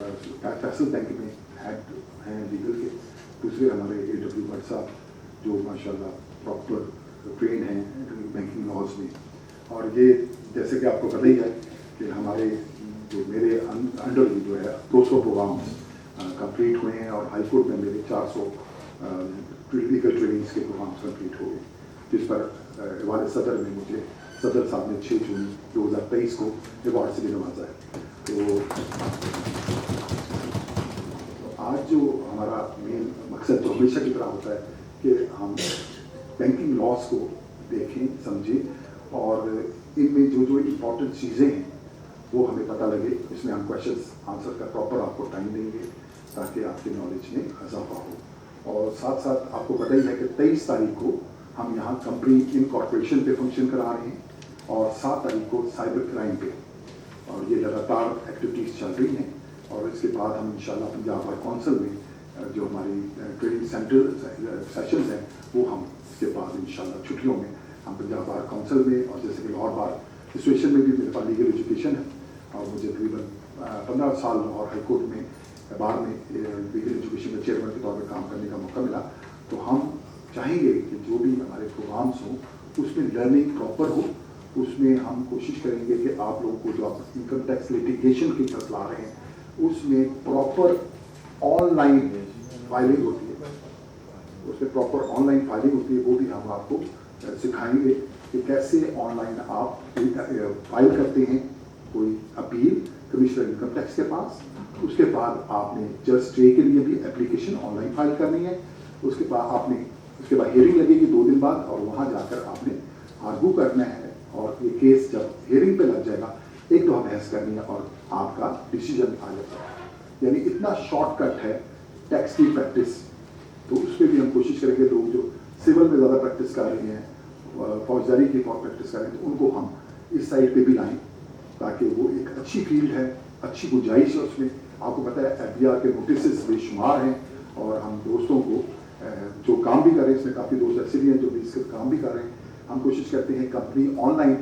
Faisal bank में head हैं legal के, दूसरे हमारे AW भट्ट साहब जो माशाल्लाह प्रॉपर ट्रेन हैं बैंकिंग लॉज में। और ये जैसे कि आपको पता ही है कि हमारे जो मेरे अंडर जो है 200 प्रोग्राम्स कंप्लीट हुए हैं और हाई कोर्ट में मेरे 400 लीगल ट्रेनिंग्स के प्रोग्राम्स कंप्लीट हो गए, जिस पर वाले सदर में मुझे सदर साहब ने 6 जून 2023 को अवार्ड से भी नवाजा है। तो आज जो हमारा मेन मकसद तो हमेशा की तरह होता है कि हम बैंकिंग लॉस को देखें, समझें और इनमें जो जो इम्पोर्टेंट चीज़ें हैं वो हमें पता लगे। इसमें हम क्वेश्चंस आंसर का प्रॉपर आपको टाइम देंगे ताकि आपके नॉलेज में इजाफा हो। और साथ साथ आपको पता ही है कि 23 तारीख को हम यहाँ कंपनी इनकॉर्पोरेशन पे फंक्शन करा रहे हैं और 7 तारीख को साइबर क्राइम पे, और ये लगातार एक्टिविटीज़ चल रही हैं। और इसके बाद हम इंशाल्लाह पंजाब बार काउंसिल में जो हमारी ट्रेनिंग सेंटर सेशंस हैं वो हम इसके बाद इंशाल्लाह छुट्टियों में हम पंजाब बार काउंसिल में, और जैसे कि लाहौर बार एसोसिएशन में भी मेरे पास लीगल एजुकेशन है और मुझे तकरीबन 15 साल और हाई कोर्ट में बार में लीगल एजुकेशन में चेयरमैन के तौर पर काम करने का मौका मिला। तो हम चाहेंगे कि जो भी हमारे प्रोग्राम्स हों उसमें लर्निंग प्रॉपर हो, उसमें हम कोशिश करेंगे कि आप लोगों को जो आप इनकम टैक्स लिटिगेशन की तरफ ला रहे हैं उसमें प्रॉपर ऑनलाइन फाइलिंग होती है, उसमें प्रॉपर ऑनलाइन फाइलिंग होती है, वो भी हम आपको सिखाएंगे कि कैसे ऑनलाइन आप फाइल करते हैं कोई अपील कमिश्नर इनकम टैक्स के पास। उसके बाद आपने जज स्टे के लिए भी एप्लीकेशन ऑनलाइन फाइल करनी है। उसके बाद हियरिंग लगेगी 2 दिन बाद और वहाँ जाकर आपने आर्गू करना है और ये केस जब हियरिंग पे लग जाएगा एक दो बहस करनी है और आपका डिसीजन आ जाता है। यानी इतना शॉर्टकट है टैक्स की प्रैक्टिस। तो उस पर भी हम कोशिश करेंगे लोग जो सिविल में ज़्यादा प्रैक्टिस कर रहे हैं, फौजदारी की प्रैक्टिस कर रहे हैं, तो उनको हम इस साइड पे भी लाएं ताकि वो एक अच्छी फील्ड है, अच्छी गुंजाइश है उसमें। आपको पता है FBR के नोटिस बेशुमार हैं और हम दोस्तों को जो काम भी कर रहे हैं, इसमें काफ़ी दोस्त ऐसे भी हैं जो भी इसके काम भी कर रहे हैं। हम कोशिश करते हैं कंपनी ऑनलाइन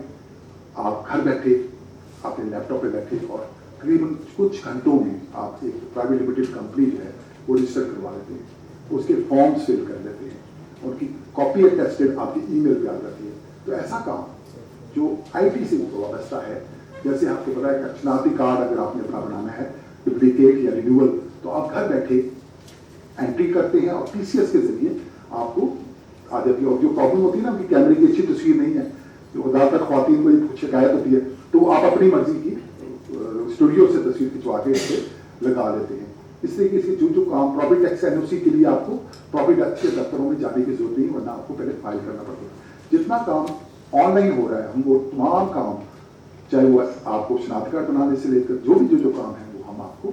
आप घर बैठे अपने लैपटॉप पे बैठे और तकरीबन कुछ घंटों में आप एक प्राइवेट लिमिटेड कंपनी जो है वो रजिस्टर करवा लेते हैं, उसके फॉर्म्स फिल कर लेते हैं, उनकी कॉपी अटेस्टेड आपकी ईमेल पे आ जाती है। तो ऐसा काम जो IT से वाबस्ता है, जैसे आपको पता है कि शनाख्ती कार्ड अगर आपने अपना बनाना है डुप्लीकेट या रिन्यूअल, तो आप घर बैठे एंट्री करते हैं और TCS के जरिए आपको आ जाती है। और जो प्रॉब्लम होती है ना कि कैमरे की अच्छी तस्वीर नहीं है, जो ज़्यादातर ख्वातीन को कुछ शिकायत होती है, तो आप अपनी मर्जी की स्टूडियो से तस्वीर खिंचवा के इसे लगा लेते हैं। इस तरीके से जो काम प्रॉपर्टी टैक्स NOC के लिए आपको प्रॉपर्टी टैक्स के दफ्तरों में जाने की जरूरत नहीं, वरना आपको पहले फाइल करना पड़ता है। जितना काम ऑनलाइन हो रहा है हम वो तमाम काम, चाहे वो आपको शनाख्ती कार्ड बनाने से लेकर जो काम है वो हम आपको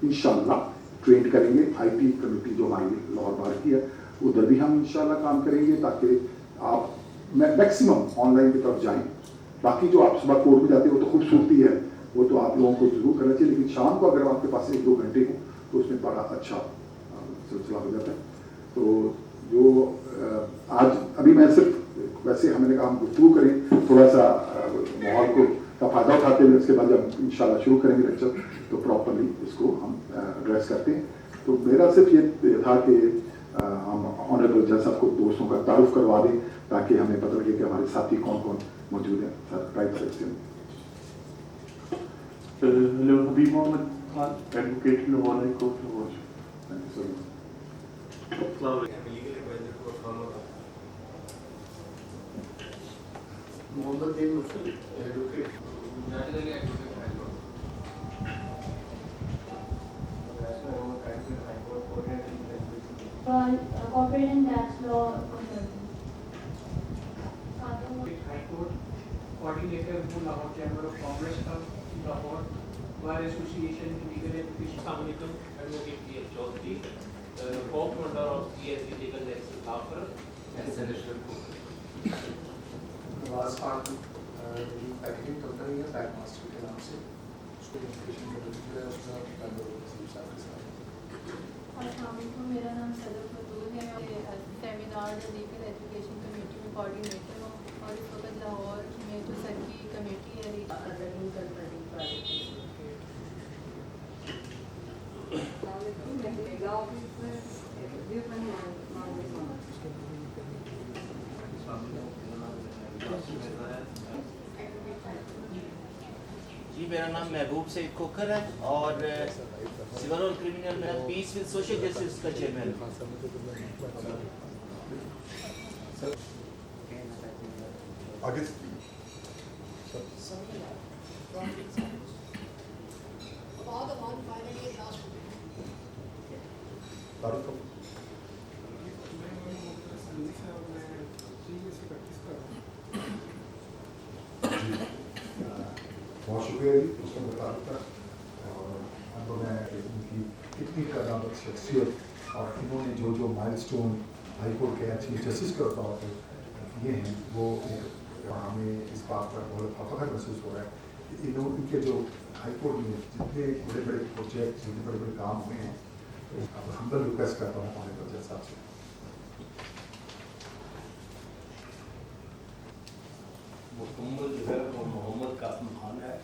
इंशाल्लाह ट्रेन करेंगे। IT कमेटी जो हमारी लाहौर बार की है उधर भी हम इंशाल्लाह काम करेंगे ताकि आप मैक्सिमम ऑनलाइन की तरफ जाएं। बाकी जो आप सुबह कोर्ट में जाते हो तो खूबसूरती है, वो तो आप लोगों को जरूर करना चाहिए, लेकिन शाम को अगर आपके पास 1-2 घंटे हो तो उसमें बड़ा अच्छा सिलसिला हो जाता है। तो जो आज अभी मैं सिर्फ वैसे हमने कहा हम गुफ्तगू करें थोड़ा सा माहौल को का फ़ायदा उठाते हुए, उसके बाद जब इंशाल्लाह शुरू करेंगे लेक्चर तो प्रॉपरली इसको हम एड्रेस करते हैं। तो मेरा सिर्फ ये था कि हम ऑनरेबल जज साहब को दोस्तों का तारुफ करवा दें ताकि हमें पता लगे कि हमारे साथी कौन कौन मौजूद हैं। सर राइट साइड से hello, Habib Mohammad Khan, advocate Lahore high court Lahore. Thank you so much. Mohammad bin Muslim advocate corporate and tax law High Court, coordinator for Lahore Chamber of Commerce of Lahore, Bar Association, Legal Education. Assalamualaikum, Advocate P.F. Chaudhary, co-founder of CSC Legal Excel Law Firm and Celestial Court. Nawaz Khan packaging company है pack master के नाम से, उसको education का जो है उसका अस्सलामुअलैकुम, मेरा नाम सदर फतूल है। मैं सेमिनार लीगल एजुकेशन कमेटी में कोऑर्डिनेटर हूँ और इस वक्त लाहौर में जो सर की कमेटी है जी मेरा नाम महबूब सईद खोखर है और सिविल और क्रिमिनल में पीस विद सोशल जस्टिस का चेयरमैन आगे बहुत शुक्रिया जी उसको बता देता और अब मैं उनकी कितनी कदामत शख्सियत और इन्होंने जो जो माइलस्टोन हाई कोर्ट के चीफ जस्टिस के तौर पर ये हैं वो हमें इस बात पर बहुत फख्र महसूस हो रहा है कि इनके जो हाई कोर्ट में जितने बड़े बड़े प्रोजेक्ट जितने बड़े बड़े काम हुए हैं अब हम्बल रिक्वेस्ट करता हूँ हमारे वजह साहब से मुकम्मल जो है वो मोहम्मद कासिम खान है।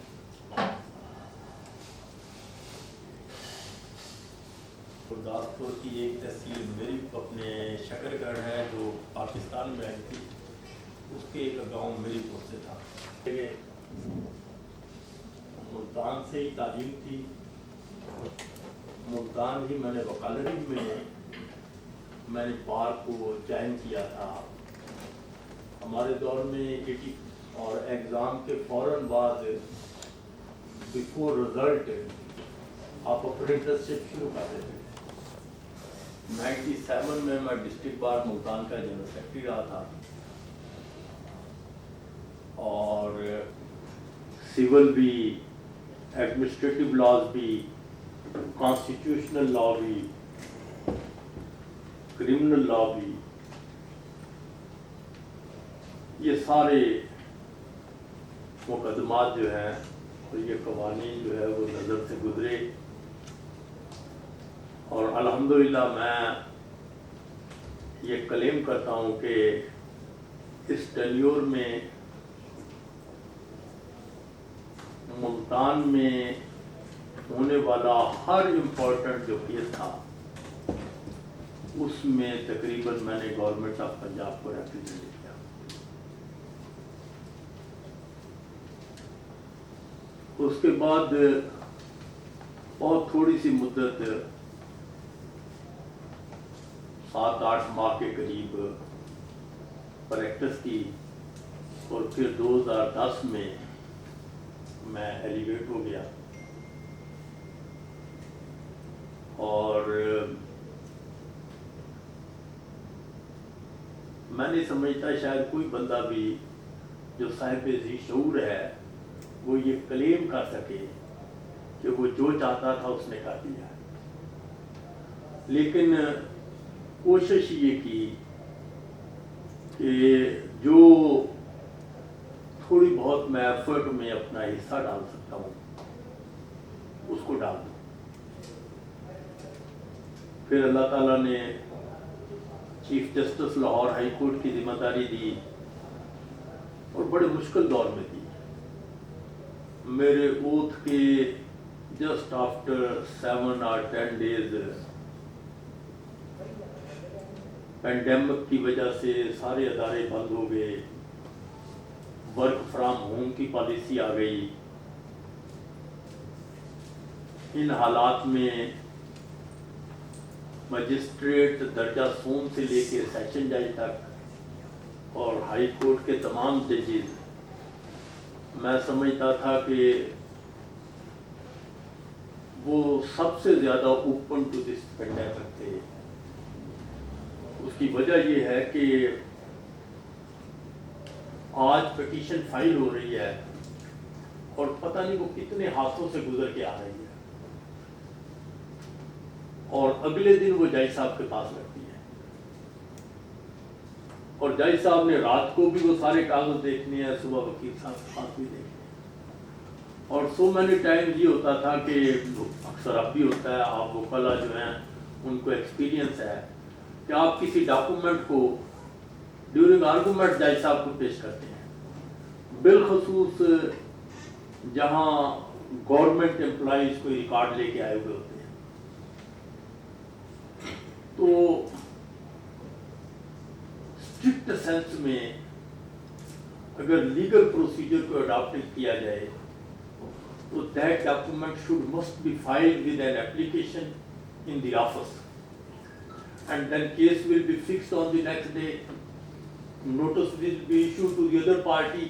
गुरदासपुर की एक तहसील मेरी अपने शकरगढ़ है जो पाकिस्तान में आई थी, उसके एक गांव मेरीपुर से था। मुल्तान से ही तालीम थी, मुल्तान ही मैंने वकालती में मैंने बार को ज्वाइन किया था। हमारे दौर में 80 और एग्ज़ाम के फ़ौरन बाद बिफोर रिज़ल्ट आप अप्रेंटिसशिप शुरू कर देते थे। 97 में मैं डिस्ट्रिक्ट बार मुल्तान का जनरल सेक्रेटरी रहा था और सिविल भी, एडमिनिस्ट्रेटिव लॉज भी, कॉन्स्टिट्यूशनल लॉ भी, क्रिमिनल लॉ भी, ये सारे मुकदमात जो हैं और ये कवानीन जो है वो नज़र से गुजरे और अल्हम्दुलिल्लाह मैं ये क्लेम करता हूँ कि इस टेन्योर में मुल्तान में होने वाला हर इम्पोर्टेंट जो केस था उसमें तकरीबन मैंने गवर्नमेंट ऑफ पंजाब को रिप्रेजेंट किया। उसके बाद बहुत थोड़ी सी मुद्दत 7-8 माह के करीब प्रैक्टिस की और फिर 2010 में मैं एलिवेट हो गया और मैं नहीं समझता शायद कोई बंदा भी जो साहिब ज़ी शऊर है वो ये क्लेम कर सके कि वो जो चाहता था उसने कर दिया। लेकिन कोशिश ये की कि जो थोड़ी बहुत मैं एफर्ट में अपना हिस्सा डाल सकता हूँ उसको डाल दूँ। फिर अल्लाह ताला ने chief justice Lahore high court की जिम्मेदारी दी और बड़े मुश्किल दौर में दी। मेरे ओथ के just after 7 or 10 days pandemic की वजह से सारे अदारे बंद हो गए, वर्क फ्रॉम होम की पॉलिसी आ गई। इन हालात में मजिस्ट्रेट दर्जा सोम से लेके सेशन जज तक और हाई कोर्ट के तमाम जजेस, मैं समझता था कि वो सबसे ज़्यादा ओपन टू दिस पेंडेमिक थे। उसकी वजह ये है कि आज पिटीशन फाइल हो रही है और पता नहीं वो कितने हाथों से गुजर के आ रही है और अगले दिन वो जज साहब के पास लगती है और जज साहब ने रात को भी वो सारे कागज देखने हैं, सुबह वकील साहब के पास भी देखने हैं। और सो मैनी टाइम ये होता था कि अक्सर अब भी होता है, आप वकला जो हैं उनको एक्सपीरियंस है कि आप किसी डॉक्यूमेंट को ड्यूरिंग आर्गूमेंट जज साहब को पेश करते हैं, बिलखसूस जहाँ गवर्नमेंट एम्प्लॉइज कोई रिकॉर्ड लेके आए हुए होते हैं سینس میں اگر لیگل پروسیجر کو اڈاپٹ کیا جائے تو that document should must be filed with an application in the office, and then case will be fixed on the next day. Notice will be issued to the other party,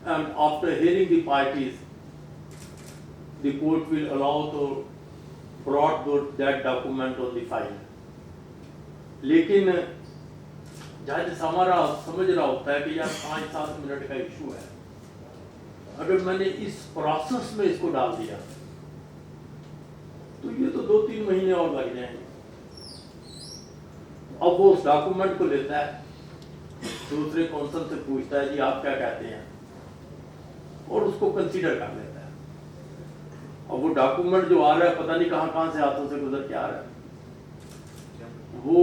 and after hearing the parties, the court will allow to brought that document on the file. لیکن جج ہمارا سمجھ رہا ہوتا ہے کہ یار 5-7 minute کا ایشو ہے، اگر میں نے اس پروسیس میں اس کو ڈال دیا تو یہ تو 2-3 مہینے اور لگ جائیں گے. اب وہ اس ڈاکومنٹ کو لیتا ہے، دوسرے کونسل سے پوچھتا ہے جی آپ کیا کہتے ہیں، اور اس کو کنسیڈر کر لیتا ہے. اب وہ ڈاکومنٹ جو آ رہا ہے پتہ نہیں کہاں سے ہاتھوں سے گزر کے آ رہا ہے. وہ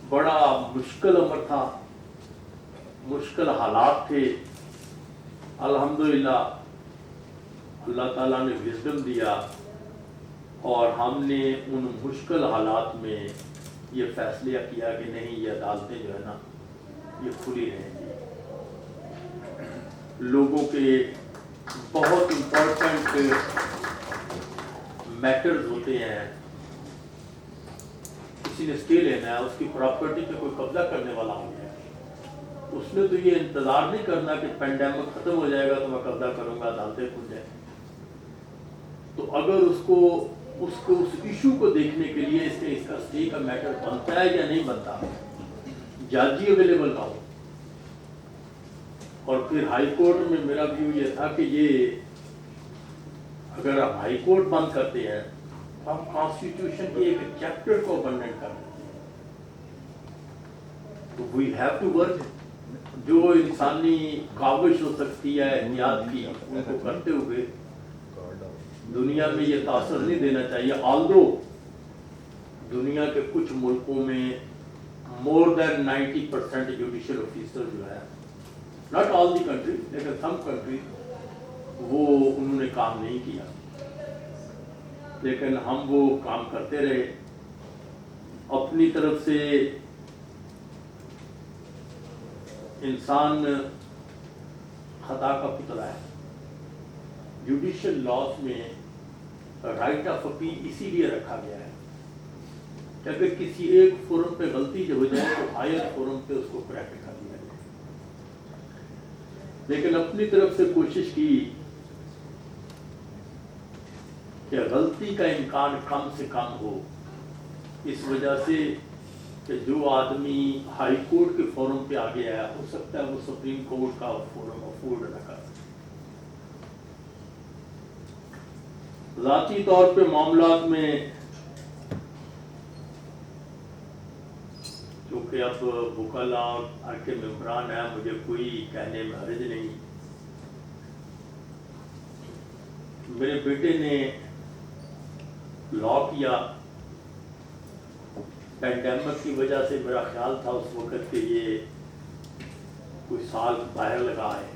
بڑا مشکل امر تھا، مشکل حالات تھے. الحمدللہ اللہ تعالیٰ نے وزڈم دیا اور ہم نے ان مشکل حالات میں یہ فیصلہ کیا کہ نہیں، یہ عدالتیں جو ہے نا یہ کھلی رہیں گی. لوگوں کے بہت امپورٹنٹ میٹرز ہوتے ہیں، کسی نے اسٹے لینا ہے، اس کی پراپرٹی پہ کوئی قبضہ کرنے والا ہو گیا، اس نے تو یہ انتظار نہیں کرنا کہ پینڈیمک ختم ہو جائے گا تو میں قبضہ کروں گا، عدالتیں کھل جائیں. تو اگر اس ایشو کو دیکھنے کے لیے اس کا اسٹے کا میٹر بنتا ہے یا نہیں بنتا، جج ہی اویلیبل نہ ہو. اور پھر ہائی کورٹ میں میرا ویو یہ تھا کہ یہ اگر آپ ہائی کورٹ بند کرتے ہیں تو ہم کانسٹیٹیوشن کے ایک چیپٹر کو ابنڈنٹ کر دیتے ہیں. تو وی ہیو ٹو ورک، جو انسانی کاوش ہو سکتی ہے احتیاط کی، ان کو کرتے ہوئے دنیا میں یہ تاثر نہیں دینا چاہیے. آلدو دنیا کے کچھ ملکوں میں مور دین 90% جوڈیشل آفیسر جو ہے، ناٹ آل دی کنٹری لیکن سم کنٹری، وہ انہوں نے کام نہیں کیا، لیکن ہم وہ کام کرتے رہے. اپنی طرف سے انسان خطا کا پتلا ہے. جوڈیشل لاز میں رائٹ آف اپیل اسی لیے رکھا گیا ہے کہ اگر کسی ایک فورم پہ غلطی جو ہو جائے تو ہائر فورم پہ اس کو کریکٹ کر دیا جائے. لیکن اپنی طرف سے کوشش کی کہ غلطی کا امکان کم سے کم ہو، اس وجہ سے کہ جو آدمی ہائی کورٹ کے فورم پہ آ گیا ہے ہو سکتا ہے وہ سپریم کورٹ کا فورم افورڈ نہ کر سکے. ذاتی طور پہ معاملات میں چونکہ اب وکلا اور گھر کے ممبران ہیں، مجھے کوئی کہنے میں حرج نہیں. میرے بیٹے نے لا کیا، پینڈیمک کی وجہ سے میرا خیال تھا اس وقت کہ یہ کوئی سال باہر لگا ہے،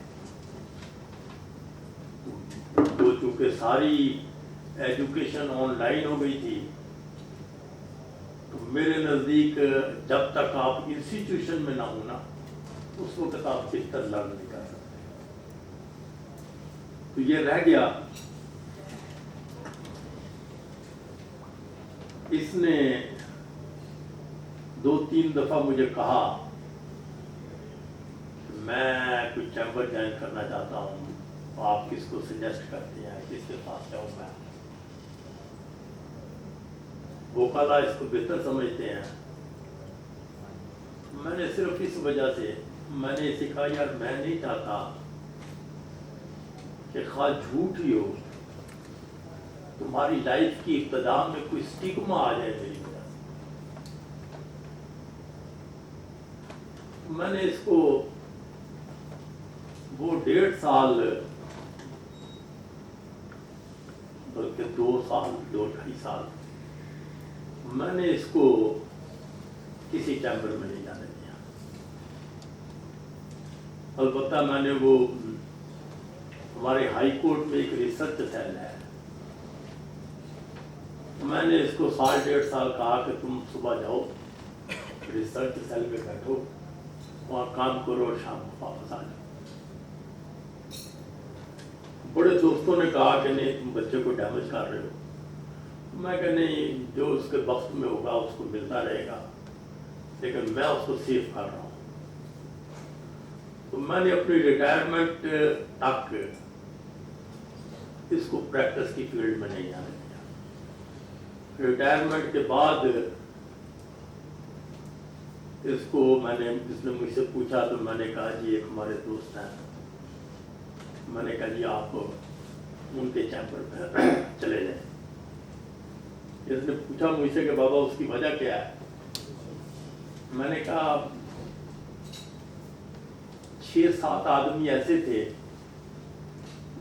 تو چونکہ ساری ایجوکیشن آن لائن ہو گئی تھی تو میرے نزدیک جب تک آپ انسٹیٹیوشن میں نہ ہونا اس وقت آپ بہتر لرن نہیں کر سکتے. تو یہ رہ گیا. اس نے 2-3 دفعہ مجھے کہا میں کوئی چیمبر جوائن کرنا چاہتا ہوں، آپ کس کو سجیسٹ کرتے ہیں، کس کے پاس جاؤں میں. وکلا اس کو بہتر سمجھتے ہیں. میں نے صرف اس وجہ سے میں نے اسے کہا یار میں نہیں چاہتا کہ خواہ جھوٹ ہی ہو تمہاری لائف کی ابتدا میں کوئی سٹیگما آ جائے میری وجہ سے. میں نے اس کو وہ 1.5 سال بلکہ 2 سال 2-2.5 سال میں نے اس کو کسی چیمبر میں نہیں جانے دیا. البتہ میں نے وہ ہمارے ہائی کورٹ میں ایک ریسرچ سیل ہے، میں نے اس کو 1.5 سال کہا کہ تم صبح جاؤ रिसर्च सेल में बैठो, वहाँ काम करो और शाम को वापस आ जाओ। बड़े दोस्तों ने कहा कि नहीं तुम बच्चे को डैमेज कर रहे हो। मैं कहा नहीं, जो उसके वक्त में होगा उसको मिलता रहेगा, लेकिन मैं उसको सेव कर रहा हूँ। तो मैंने अपनी रिटायरमेंट तक इसको प्रैक्टिस की फील्ड में नहीं आने दिया। रिटायरमेंट के बाद इसको इसने मुझसे पूछा तो मैंने कहा जी एक हमारे दोस्त हैं, मैंने कहा जी आप उनके चैम्बर में चले जाएं। इसने पूछा मुझसे कि बाबा उसकी वजह क्या है। मैंने कहा 6-7 आदमी ऐसे थे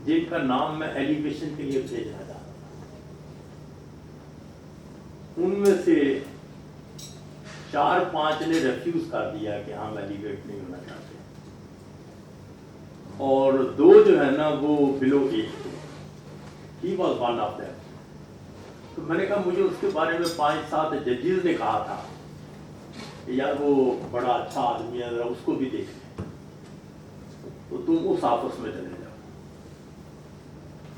जिनका नाम मैं एलिवेशन के लिए भेजना चाहता था। उनमें से 4-5 ने रेफ्यूज कर दिया कि हम एलिवेट नहीं होना चाहते, और 2 जो है ना वो बिलो एज थे। He was one of them. तो मैंने कहा मुझे उसके बारे में 5-7 जजेस ने कहा था यार वो बड़ा अच्छा आदमी है, जरा उसको भी देख लें, तो तुम उस ऑफिस में चले जाओ।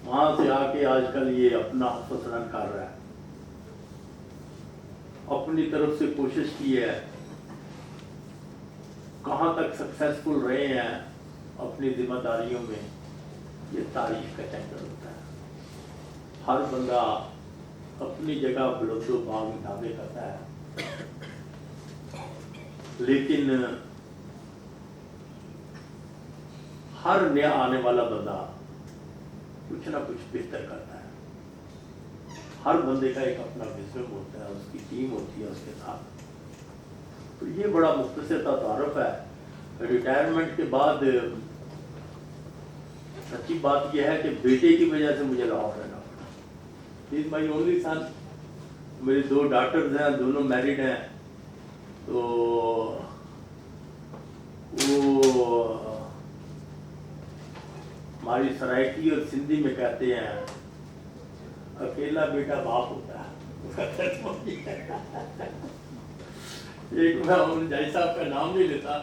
वहां से आके आजकल ये अपना ऑफिस रन कर रहा है। अपनी तरफ से कोशिश की है, कहां तक सक्सेसफुल रहे हैं अपनी जिम्मेदारियों में, ये तारीफ का चक्कर होता है। हर बंदा अपनी जगह बुलंदो बाग दावे करता है, लेकिन हर नया आने वाला बंदा कुछ ना कुछ बेहतर करता है। हर बंदे का एक अपना विजन होता है, उसकी टीम होती है उसके साथ। तो ये बड़ा मुख्तसर तारुफ है। रिटायरमेंट के बाद अच्छी बात यह है कि बेटे की वजह से मुझे लाहौर रहना पड़ा। He is my only son. मेरी 2 डॉटर्स हैं, दोनों मैरिड हैं। तो वो हमारी सराइकी और सिंधी में कहते हैं अकेला बेटा बाप होता है। एक मैं उन जज साहब का नाम नहीं लेता,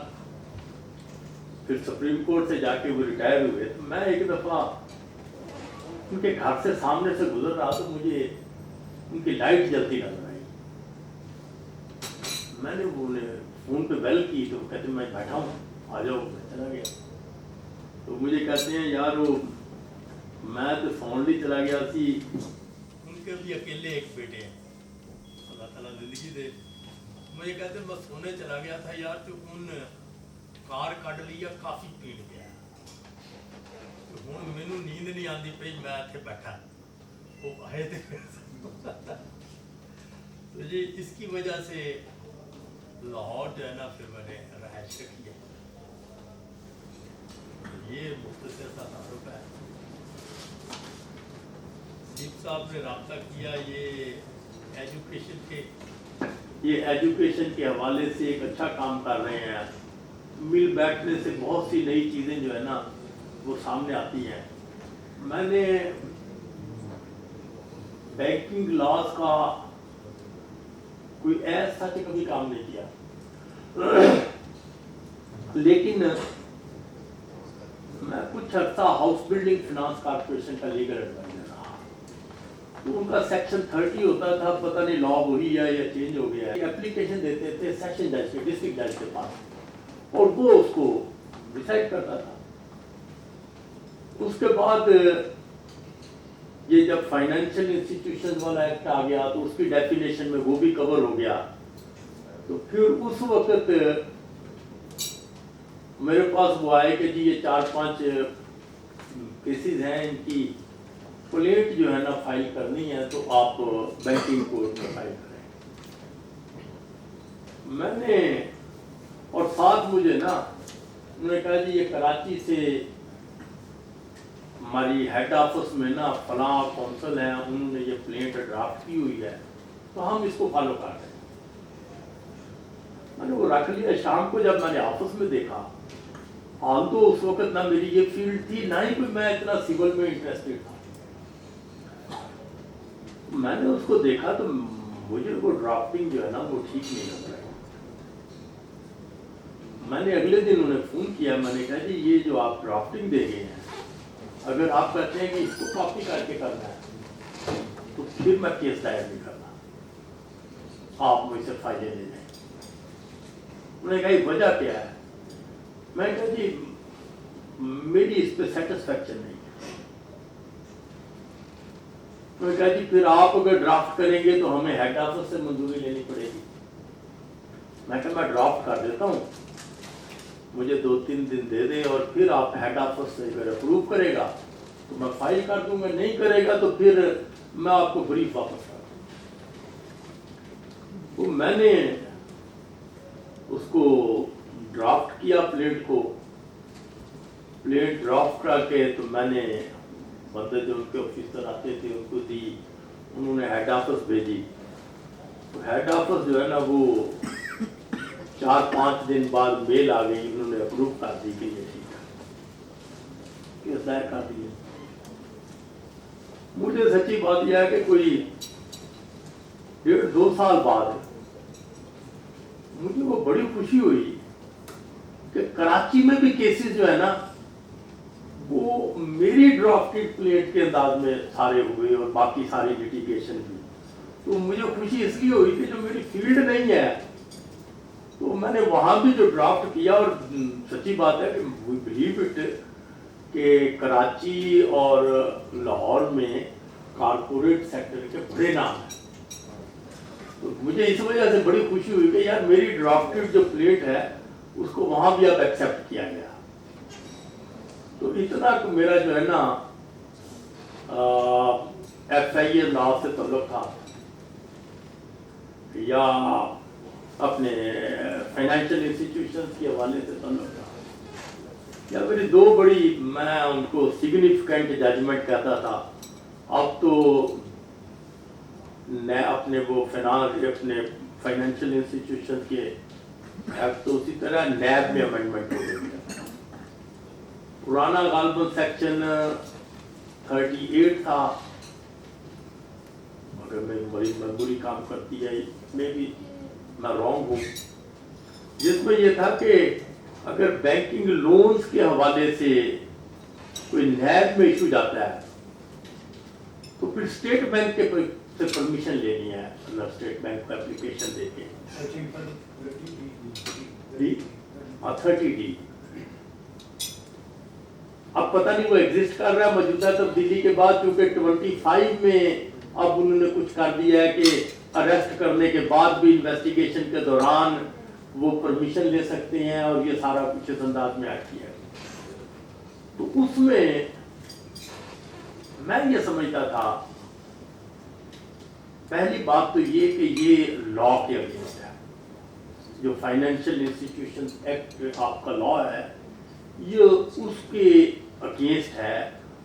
फिर सुप्रीम कोर्ट से जाके वो रिटायर हुए। तो मैं एक दफा उनके घर से सामने से गुजर रहा तो मुझे उनकी लाइट जलती नजर आई। मैंने उन्हें फोन पे बेल की तो कहते मैं बैठा हूँ, आ जाओ। मैं चला गया तो मुझे कहते हैं यार वो मैं तो फोन नहीं चला गया सी, उनके भी अकेले एक बेटे हैं, अल्लाह ताला जिंदगी दे। मुझे कहते मैं सोने चला गया था यार, तो उन कार कट लिया, काफी पीट गया, तो हुण मैनू नींद नहीं आती पई, मैं इत्थे बैठा। वो आए थे तो जी इसकी वजह से लाहौर जो है ना फिर मैंने रहायश रखी है। ये मुख्तसर सा तारुफ है। सीप साहब ने रब्ता किया, ये एजुकेशन के हवाले से एक अच्छा काम कर रहे हैं। मिल बैठने से बहुत सी नई चीज़ें जो है ना वो सामने आती हैं। मैंने बैंकिंग लॉज का कोई ऐसा सच कभी काम नहीं किया, लेकिन मैं कुछ अर्सा हाउस बिल्डिंग फाइनेंस कॉर्पोरेशन का लीगल एडवाइजर रहा। तो उनका सेक्शन 30 होता था, पता नहीं लॉ वही है या चेंज हो गया है। एप्लीकेशन देते थे सेशन जज के, डिस्ट्रिक्ट जज के पास, और वो उसको डिसाइड करता था। उसके बाद ये जब फाइनेंशियल इंस्टीट्यूशन वाला एक्ट आ गया तो उसकी डेफिनेशन में वो भी कवर हो गया। तो फिर उस वक्त मेरे पास वो आए कि जी ये 4-5 केसेस हैं, इनकी प्लेट जो है ना फाइल करनी है, तो आप बैंकिंग कोर्ट में फाइल करें। मैंने और साथ मुझे ना उन्होंने कहा जी ये कराची से हमारी हेड ऑफिस में ना फलां कौंसल है, उन्होंने ये प्लेट ड्राफ्ट की हुई है, तो हम इसको फॉलो कर रहे हैं। मैंने वो रख लिया। शाम को जब मैंने ऑफिस में देखा, हाल तो उस वक्त ना मेरी ये फील्ड थी, ना ही कोई मैं इतना सिविल में इंटरेस्टेड था। मैंने उसको देखा तो मुझे वो ड्राफ्टिंग जो है ना वो ठीक नहीं लग रहा है। میں نے اگلے دن انہیں فون کیا, میں نے کہا جی یہ جو آپ ڈرافٹنگ دے گئے ہیں, اگر آپ کہتے ہیں کہ اس کو کاپی کر کے کرنا ہے تو پھر میں کیس دائر نہیں کرنا, آپ مجھ سے فائدے لے جائیں. انہوں نے کہا یہ وجہ کیا ہے؟ میں نے کہا جی میری اس پہ سیٹسفیکشن نہیں ہے. انہوں نے کہا جی پھر آپ اگر ڈرافٹ کریں گے تو ہمیں ہیڈ آفس سے منظوری لینی پڑے گی. میں کہا میں ڈرافٹ کر دیتا ہوں, مجھے 2-3 دن دے دیں, اور پھر آپ ہیڈ آفس سے اگر اپروو کرے گا تو میں فائل کر دوں گا, نہیں کرے گا تو پھر میں آپ کو بریف واپس کر دوں گا. تو میں نے اس کو ڈرافٹ کیا, پلیٹ ڈرافٹ کر کے, تو میں نے بندے جو ان کے آفیسر آتے تھے ان کو دی, انہوں نے ہیڈ آفس بھیجی. تو ہیڈ آفس جو ہے نا وہ 4-5 دن بعد میل آ گئی, انہوں نے اپروو کر دی کہ یہ ٹھیک ہے, کیس دائر کر دیے. مجھے سچی بات یہ ہے کہ کوئی 1.5-2 سال بعد مجھے وہ بڑی خوشی ہوئی کہ کراچی میں بھی کیسز جو ہے نا وہ میری ڈرافٹڈ پلیٹ کے انداز میں سارے ہوئے, اور باقی ساری لٹیگیشن بھی. تو مجھے خوشی اس لیے ہوئی کہ جو میری فیلڈ نہیں ہے تو میں نے وہاں بھی جو ڈرافٹ کیا, اور سچی بات ہے کہ وی بلیو اٹ کہ کراچی اور لاہور میں کارپوریٹ سیکٹر کے بڑے نام ہیں. تو مجھے اس وجہ سے بڑی خوشی ہوئی کہ یار میری ڈرافٹڈ جو پلیٹ ہے اس کو وہاں بھی اب ایکسیپٹ کیا گیا. تو اتنا کہ میرا جو ہے نا ایف آئی اے لا سے تعلق تھا, یا اپنے فائنینشیل انسٹیٹیوشنز کے حوالے سے تعلق تھا, یا میری 2 بڑی, میں ان کو سگنیفیکنٹ ججمنٹ کہتا تھا. اب تو میں اپنے وہ اپنے فائنینشیل انسٹیٹیوشن کے اب تو اسی طرح نیب میں امینڈمنٹ ہو گئی. پرانا غالباً سیکشن 38 تھا, اگر میری میموری کام کرتی ہے, میں بھی میں رانگ ہوں, جس میں یہ تھا کہ اگر بینکنگ لونز کے حوالے سے کوئی نیب میں ایشو جاتا ہے تو پھر اسٹیٹ بینک کے سے پرمیشن لینی ہے, اسٹیٹ بینک کو اپلیکیشن دے کے 30D. اب پتہ نہیں وہ ایگزسٹ کر رہا ہے موجودہ تبدیلی کے بعد, کیونکہ 25 میں اب انہوں نے کچھ کر دیا ہے کہ اریسٹ کرنے کے بعد بھی انویسٹیگیشن کے دوران وہ پرمیشن لے سکتے ہیں, اور یہ سارا کچھ اس انداز میں ایڈ کیا ہے. تو اس میں یہ سمجھتا تھا پہلی بات تو یہ کہ یہ لا کے اگینسٹ ہے, جو فائنینشیل انسٹیٹیوشن ایکٹ آپ کا لا ہے یہ اس کے اگینسٹ ہے.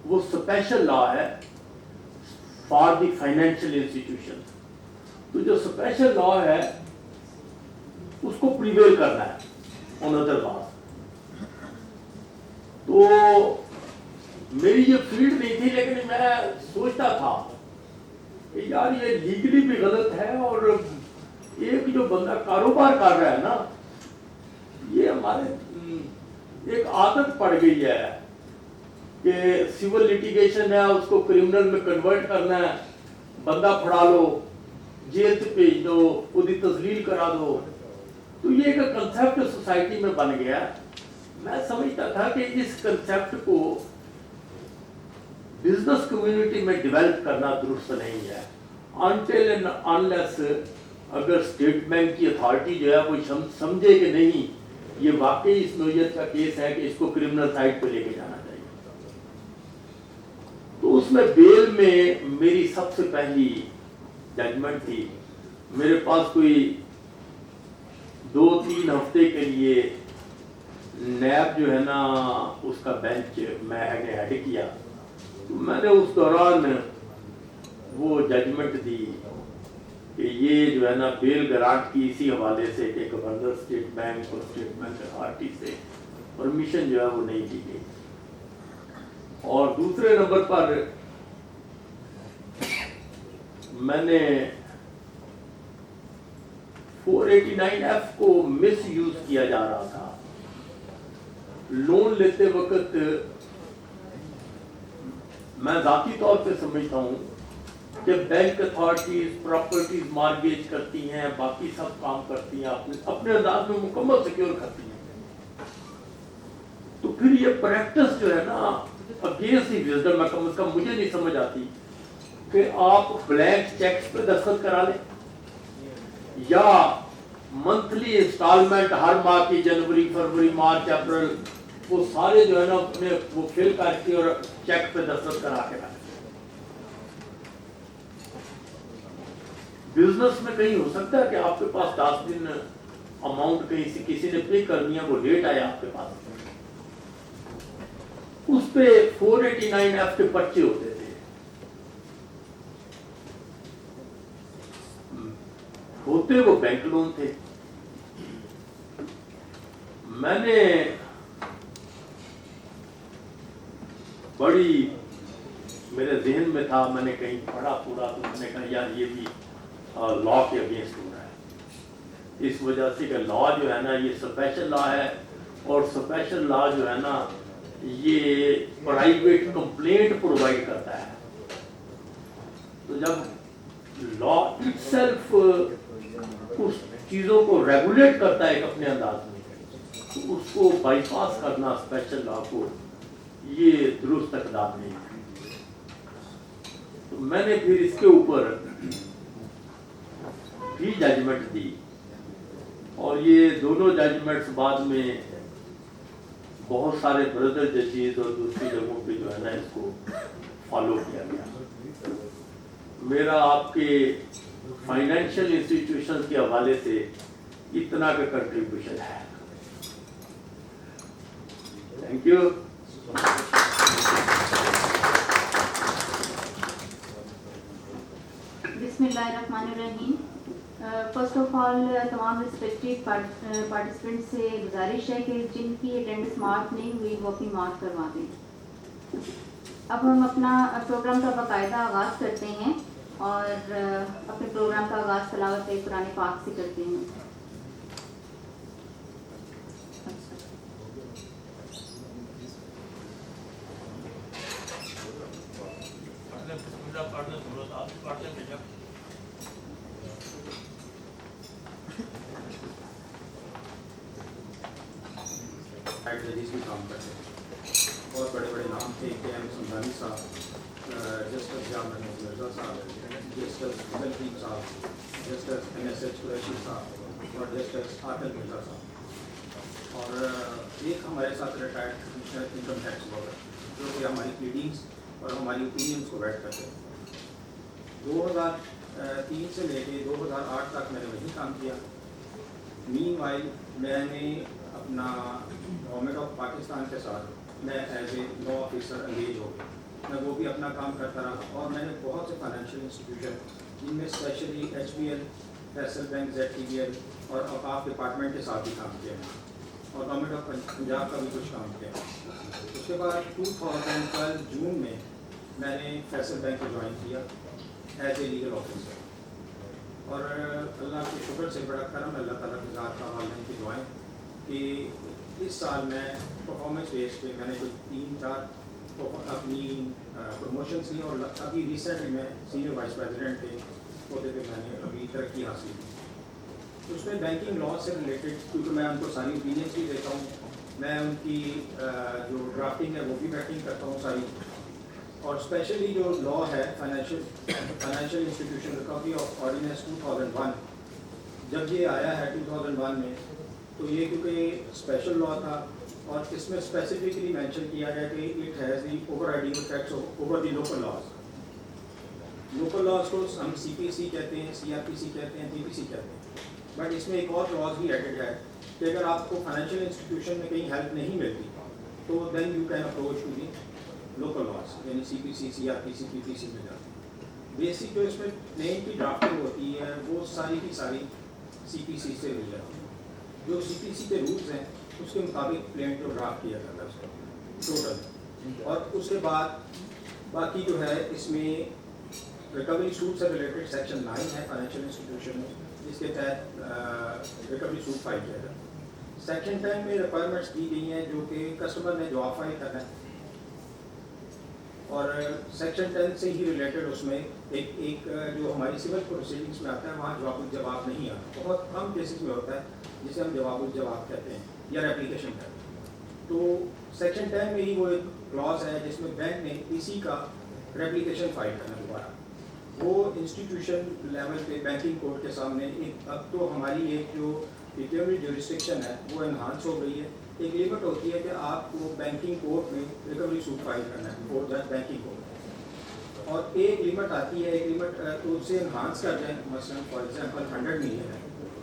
وہ اسپیشل لا ہے فار دی فائنینشیل انسٹیٹیوشن. تو جو اسپیشل لا ہے اس کو پریویل کرنا ہے آن ادر لاز. تو میری یہ فیلڈ نہیں تھی, لیکن میں سوچتا تھا کہ یار یہ لیگلی بھی غلط ہے, اور ایک جو بندہ کاروبار کر رہا ہے نا, یہ ہمارے ایک عادت پڑ گئی ہے کہ سول لیٹیگیشن ہے اس کو کرمنل میں کنورٹ کرنا ہے, بندہ پھڑا لو, جیل سے بھیج دو, خود ہی تذلیل کرا دو. تو یہ ایک کنسیپٹ سوسائٹی میں بن گیا. میں سمجھتا تھا کہ اس کنسیپٹ کو بزنس کمیونٹی میں ڈیولپ کرنا درست نہیں ہے, انٹل اینڈ انلیس اگر اسٹیٹ بینک کی اتھارٹی جو ہے وہ سمجھے کہ نہیں یہ واقعی اس نوعیت کا کیس ہے کہ اس کو کرمنل سائٹ پہ لے کے جانا چاہیے. تو اس میں بیل میں میری سب سے پہلی ججمنٹ تھی. میرے پاس کوئی 2-3 ہفتے کے لیے نیب جو ہے نا اس کا بینچ میں نے ہیڈ کیا. میں نے اس دوران وہ ججمنٹ دی کہ یہ جو ہے نا بیل گرانٹ کی اسی حوالے سے کہ گورنر اسٹیٹ بینک اور اسٹیٹ بینک اتھارٹی سے پرمیشن جو ہے وہ نہیں دی گئی. اور دوسرے نمبر پر میں نے 489F کو مس یوز کیا جا رہا تھا लोन लेते वक्त मैं ज़ाती तौर पे समझता हूँ कि बैंक अथॉरिटीज प्रॉपर्टीज मार्गेज करती हैं, बाकी सब काम करती हैं, अपने अंदाज में मुकम्मल सिक्योर करती हैं। तो फिर ये प्रैक्टिस जो है ना अगेंस्ट दी विजडम, कम से कम मुझे नहीं समझ आती कि आप ब्लैंक चेक्स पे दस्तखत करा लें या मंथली इंस्टॉलमेंट हर माह की जनवरी फरवरी मार्च अप्रैल वो सारे जो है ना अपने वो फिल करके और चेक पे दस्तखत करा के रखें। बिजनेस में कहीं हो सकता है कि आपके पास 10 दिन अमाउंट कहीं से किसी ने पे कर दिया, वो लेट आया आपके पास, उस पे 489F के पर्चे होते थे, होते वो बैंक लोन थे। मैंने बड़ी मेरे जहन में था, मैंने कहीं पढ़ा पूरा, तो मैंने कहा यार ये भी लॉ के अगेंस्ट हो रहा है। इस वजह से कि लॉ जो है ना ये स्पेशल लॉ है, और स्पेशल लॉ जो है ना ये प्राइवेट कंप्लेंट प्रोवाइड करता है। तो जब लॉ इटसेल्फ उस चीज़ों को रेगुलेट करता है अपने अंदाज में, तो उसको बाईपास करना स्पेशल लॉ को, ये दुरुस्त इक़दाम नहीं है। तो मैंने फिर इसके ऊपर भी जजमेंट दी, और ये दोनों जजमेंट्स बाद में बहुत सारे ब्रदर जजेस और दूसरी जगहों पे जो है ना इसको फॉलो किया गया। मेरा आपके फाइनेंशियल इंस्टीट्यूशन के हवाले से इतना का कंट्रीब्यूशन है। Thank you. बिस्मिल्लाहिर्रहमानिर्रहीम। फर्स्ट ऑफ ऑल तमाम रिस्पेक्टेड पार्टिसिपेंट से गुजारिश है कि जिनकी अटेंडेंस मार्क नहीं हुई वो अपनी मार्क करवा दें। अब हम अपना प्रोग्राम का बाकायदा आगाज़ करते हैं और अपने प्रोग्राम का आगाज़ तिलावत कुरान पाक से करते हैं। भी काम करते हैं, बहुत बड़े बड़े नाम थे, के एम सुंदानी साहब, जस्टिस जामन मिर्जा साहब, जस्टिस बलकीब साहब, जस्टिस NSH कुरैशी साहब और जस्टिस आकिल मिर्जा साहब। और एक हमारे साथ रिटायर्ड इनकम टैक्स लॉयर जो कि हमारी प्लीडिंग्स और हमारी ओपिनियंस को वेट करते हैं। 2003 से लेके 2008 तक मैंने वहीं काम किया। मीनवाइल मैंने अपना गवर्नमेंट ऑफ पाकिस्तान के साथ मैं as a law officer engage हो गया, मैं वो भी अपना काम करता रहा। और मैंने बहुत से फाइनेंशियल इंस्टीट्यूशन जिनमें specially HBL, Faisal bank, ZTBL और औकाफ डिपार्टमेंट के साथ भी काम किया, और गवर्नमेंट ऑफ पंजाब का भी कुछ काम किया। उसके बाद 2012 जून में मैंने फैसल बैंक को ज्वाइन किया एज ए लीगल ऑफिसर। और अल्लाह के शुक्र से बड़ा करम अल्लाह ताला की ज़ात का वालिदैन की दुआएं कि इस साल मैं परफॉर्मेंस बेस पे मैंने कोई 3-4 अपनी प्रमोशंस ली, और अभी रिसेंटली मैं सीनियर वाइस प्रेसिडेंट के पौधे पे मैंने अभी तरक्की हासिल की। उसमें बैंकिंग लॉ से रिलेटेड, क्योंकि मैं उनको सारी ओपिनियंस भी देता हूँ, मैं उनकी जो ड्राफ्टिंग है वो भी बैटिंग करता हूँ सारी। और स्पेशली जो लॉ है financial institution recovery of ordinance 2001, जब ये आया है 2001 में, तो ये क्योंकि स्पेशल लॉ था और इसमें स्पेसिफिकली मेंशन किया गया कि it has the overriding effects over the local laws. Local laws को हम CPC कहते हैं, CRPC कहते हैं, GPC कहते हैं, बट इसमें एक और क्लॉज भी एडेड है कि अगर आपको फाइनेंशियल इंस्टीट्यूशन में कहीं हेल्प नहीं मिलती तो then you can approach to the local laws, यानी CPC, CRPC, PPC में जाते हैं। बेसिक जो इसमें प्लेन की ड्राफ्टिंग होती है वो सारी की सारी CPC से मिल जाती है। जो CPC के रूल्स हैं उसके मुताबिक प्लेन को ड्राफ्ट किया जाता है उसका टोटल। और उसके बाद बाकी जो है इसमें रिकवरी सूट से रिलेटेड सेक्शन 9 है फाइनेंशियल इंस्टीट्यूशन में, जिसके तहत रिकवरी सूट फाइल किया जाता है। सेक्शन 10 में रिक्वायरमेंट्स दी गई हैं जो कि कस्टमर ने जवाब फाइल करना है, और सेक्शन 10 से ही रिलेटेड उसमें एक जो हमारी सिविल प्रोसीडिंग्स में आता है वहाँ जवाब नहीं आता। बहुत कम केसेस में होता है जिसे हम जवाब कहते हैं या रेप्लिकेशन कहते हैं। तो सेक्शन 10 में ही वो एक क्लॉज है जिसमें बैंक ने इसी का रेप्लिकेशन फाइल करना दोबारा, वो इंस्टीट्यूशन लेवल पे बैंकिंग कोर्ट के सामने एक, अब तो हमारी एक जो पिक्यूलर ज्यूरिसडिक्शन है वो एनहांस हो गई है। एक लिमिट होती है कि आपको बैंकिंग कोर्ट में रिकवरी सूट फाइल करना है कोर्ट जज बैंकिंग कोर्ट, और एक लिमिट आती है, एक लिमिट तो उससे एनहांस कर दें, मसलन फॉर एग्जांपल 100 मिलियन है,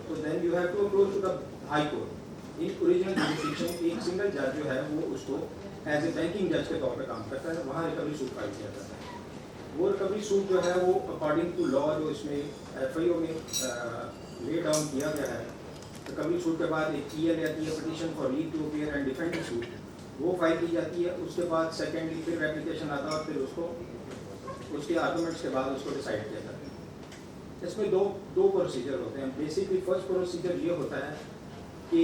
तो then you have to approach to the high court. In original jurisdiction एक सिंगल जज जो है वो उसको एज ए बैंकिंग जज के तौर पर काम करता है, वहाँ रिकवरी सूट फाइल किया जाता है। वो रिकवरी सूट जो है वो अकॉर्डिंग टू लॉ जो इसमें FIO में ले डाउन किया गया है, रिकवरी सूट के बाद एक PL आती है, petition for leave to appear and defend the suit, वो फाइल की जाती है। उसके बाद सेकेंडली फिर एप्लीकेशन आता है और फिर उसको उसके आर्गूमेंट्स के बाद उसको डिसाइड किया जाता है। इसमें दो प्रोसीजर होते हैं। बेसिकली फर्स्ट प्रोसीजर ये होता है कि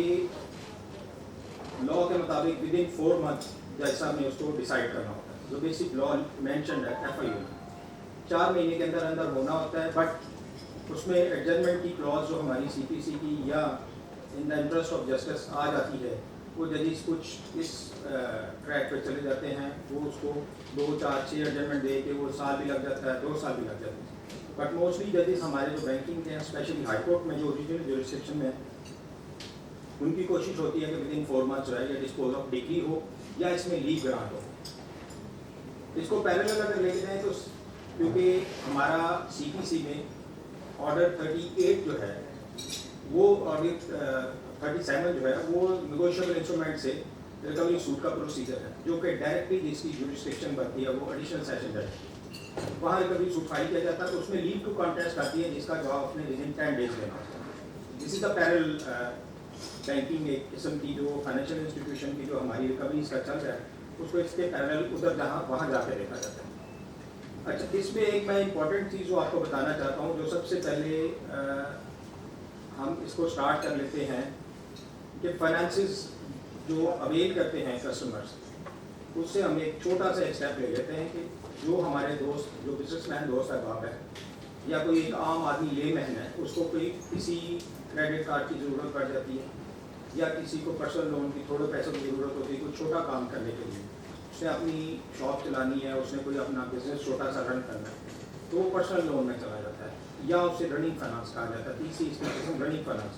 लॉ के मुताबिक विद इन 4 मंथ जज साहब ने उसको डिसाइड करना होता है, जो बेसिक लॉ मेंशन है FIO में 4 महीने के अंदर अंदर होना होता है। बट उसमें एडजस्टमेंट की क्लॉज जो हमारी CPC की या in the interest of justice आ जाती है, वो जजेस कुछ इस ट्रैक पे चले जाते हैं, वो उसको 2, 4, 6 एडजस्टमेंट दे के वो साल भी लग जाता है, 2 साल भी लग जाते हैं। बट मोस्टली जजेस हमारे जो बैंकिंग के हैं, स्पेशली हाई कोर्ट में जो ओरिजिनल ज्यूरिसडिक्शन में, उनकी कोशिश होती है कि विद इन 4 मंथ्स जो है या डिस्पोज ऑफ डिग्री हो या इसमें लीव ग्रांट हो। इसको पैरेलल अगर लेते हैं तो क्योंकि हमारा CPC में ऑर्डर 38 जो है वो ऑर्डर 37 जो है वो नेगोशिएबल इंस्ट्रूमेंट से रिकवरी सूट का प्रोसीजर है, जो कि डायरेक्टली जिसकी ज्यूरिसडिक्शन बनती है वो एडिशनल सेशन जज, वहाँ रिकवरी सूट फाइल किया जाता है। तो उसमें लीव टू कॉन्टेस्ट आती है जिसका जवाब अपने विद इन 10 डेज देना होता है। This is the parallel banking एक किस्म की जो फाइनेंशियल इंस्टीट्यूशन की जो हमारी रिकवरी का चल रहा है, उसको इसके पैरेलल उधर जहाँ वहाँ जाकर देखा जाता है। अच्छा, इसमें एक मैं इंपॉर्टेंट चीज़ जो आपको बताना चाहता हूँ, जो सबसे पहले हम इसको स्टार्ट कर लेते हैं कि फाइनेंसेस जो अवेल करते हैं कस्टमर्स, उससे हम एक छोटा सा स्टेप ले लेते हैं कि जो हमारे दोस्त, जो बिजनेसमैन दोस्त अहबाब है या कोई एक आम आदमी लेमैन है, उसको कोई किसी क्रेडिट कार्ड की ज़रूरत पड़ जाती है या किसी को पर्सनल लोन की थोड़े पैसों की ज़रूरत होती है कोई छोटा काम करने के लिए, उसने अपनी शॉप चलानी है, उसने कोई अपना बिजनेस छोटा सा रन करना है, तो वो पर्सनल लोन में चला जाता है या उसे रनिंग फाइनेंस कहा जाता है। तीसरी इसकी किस्म रनिंग फाइनेंस।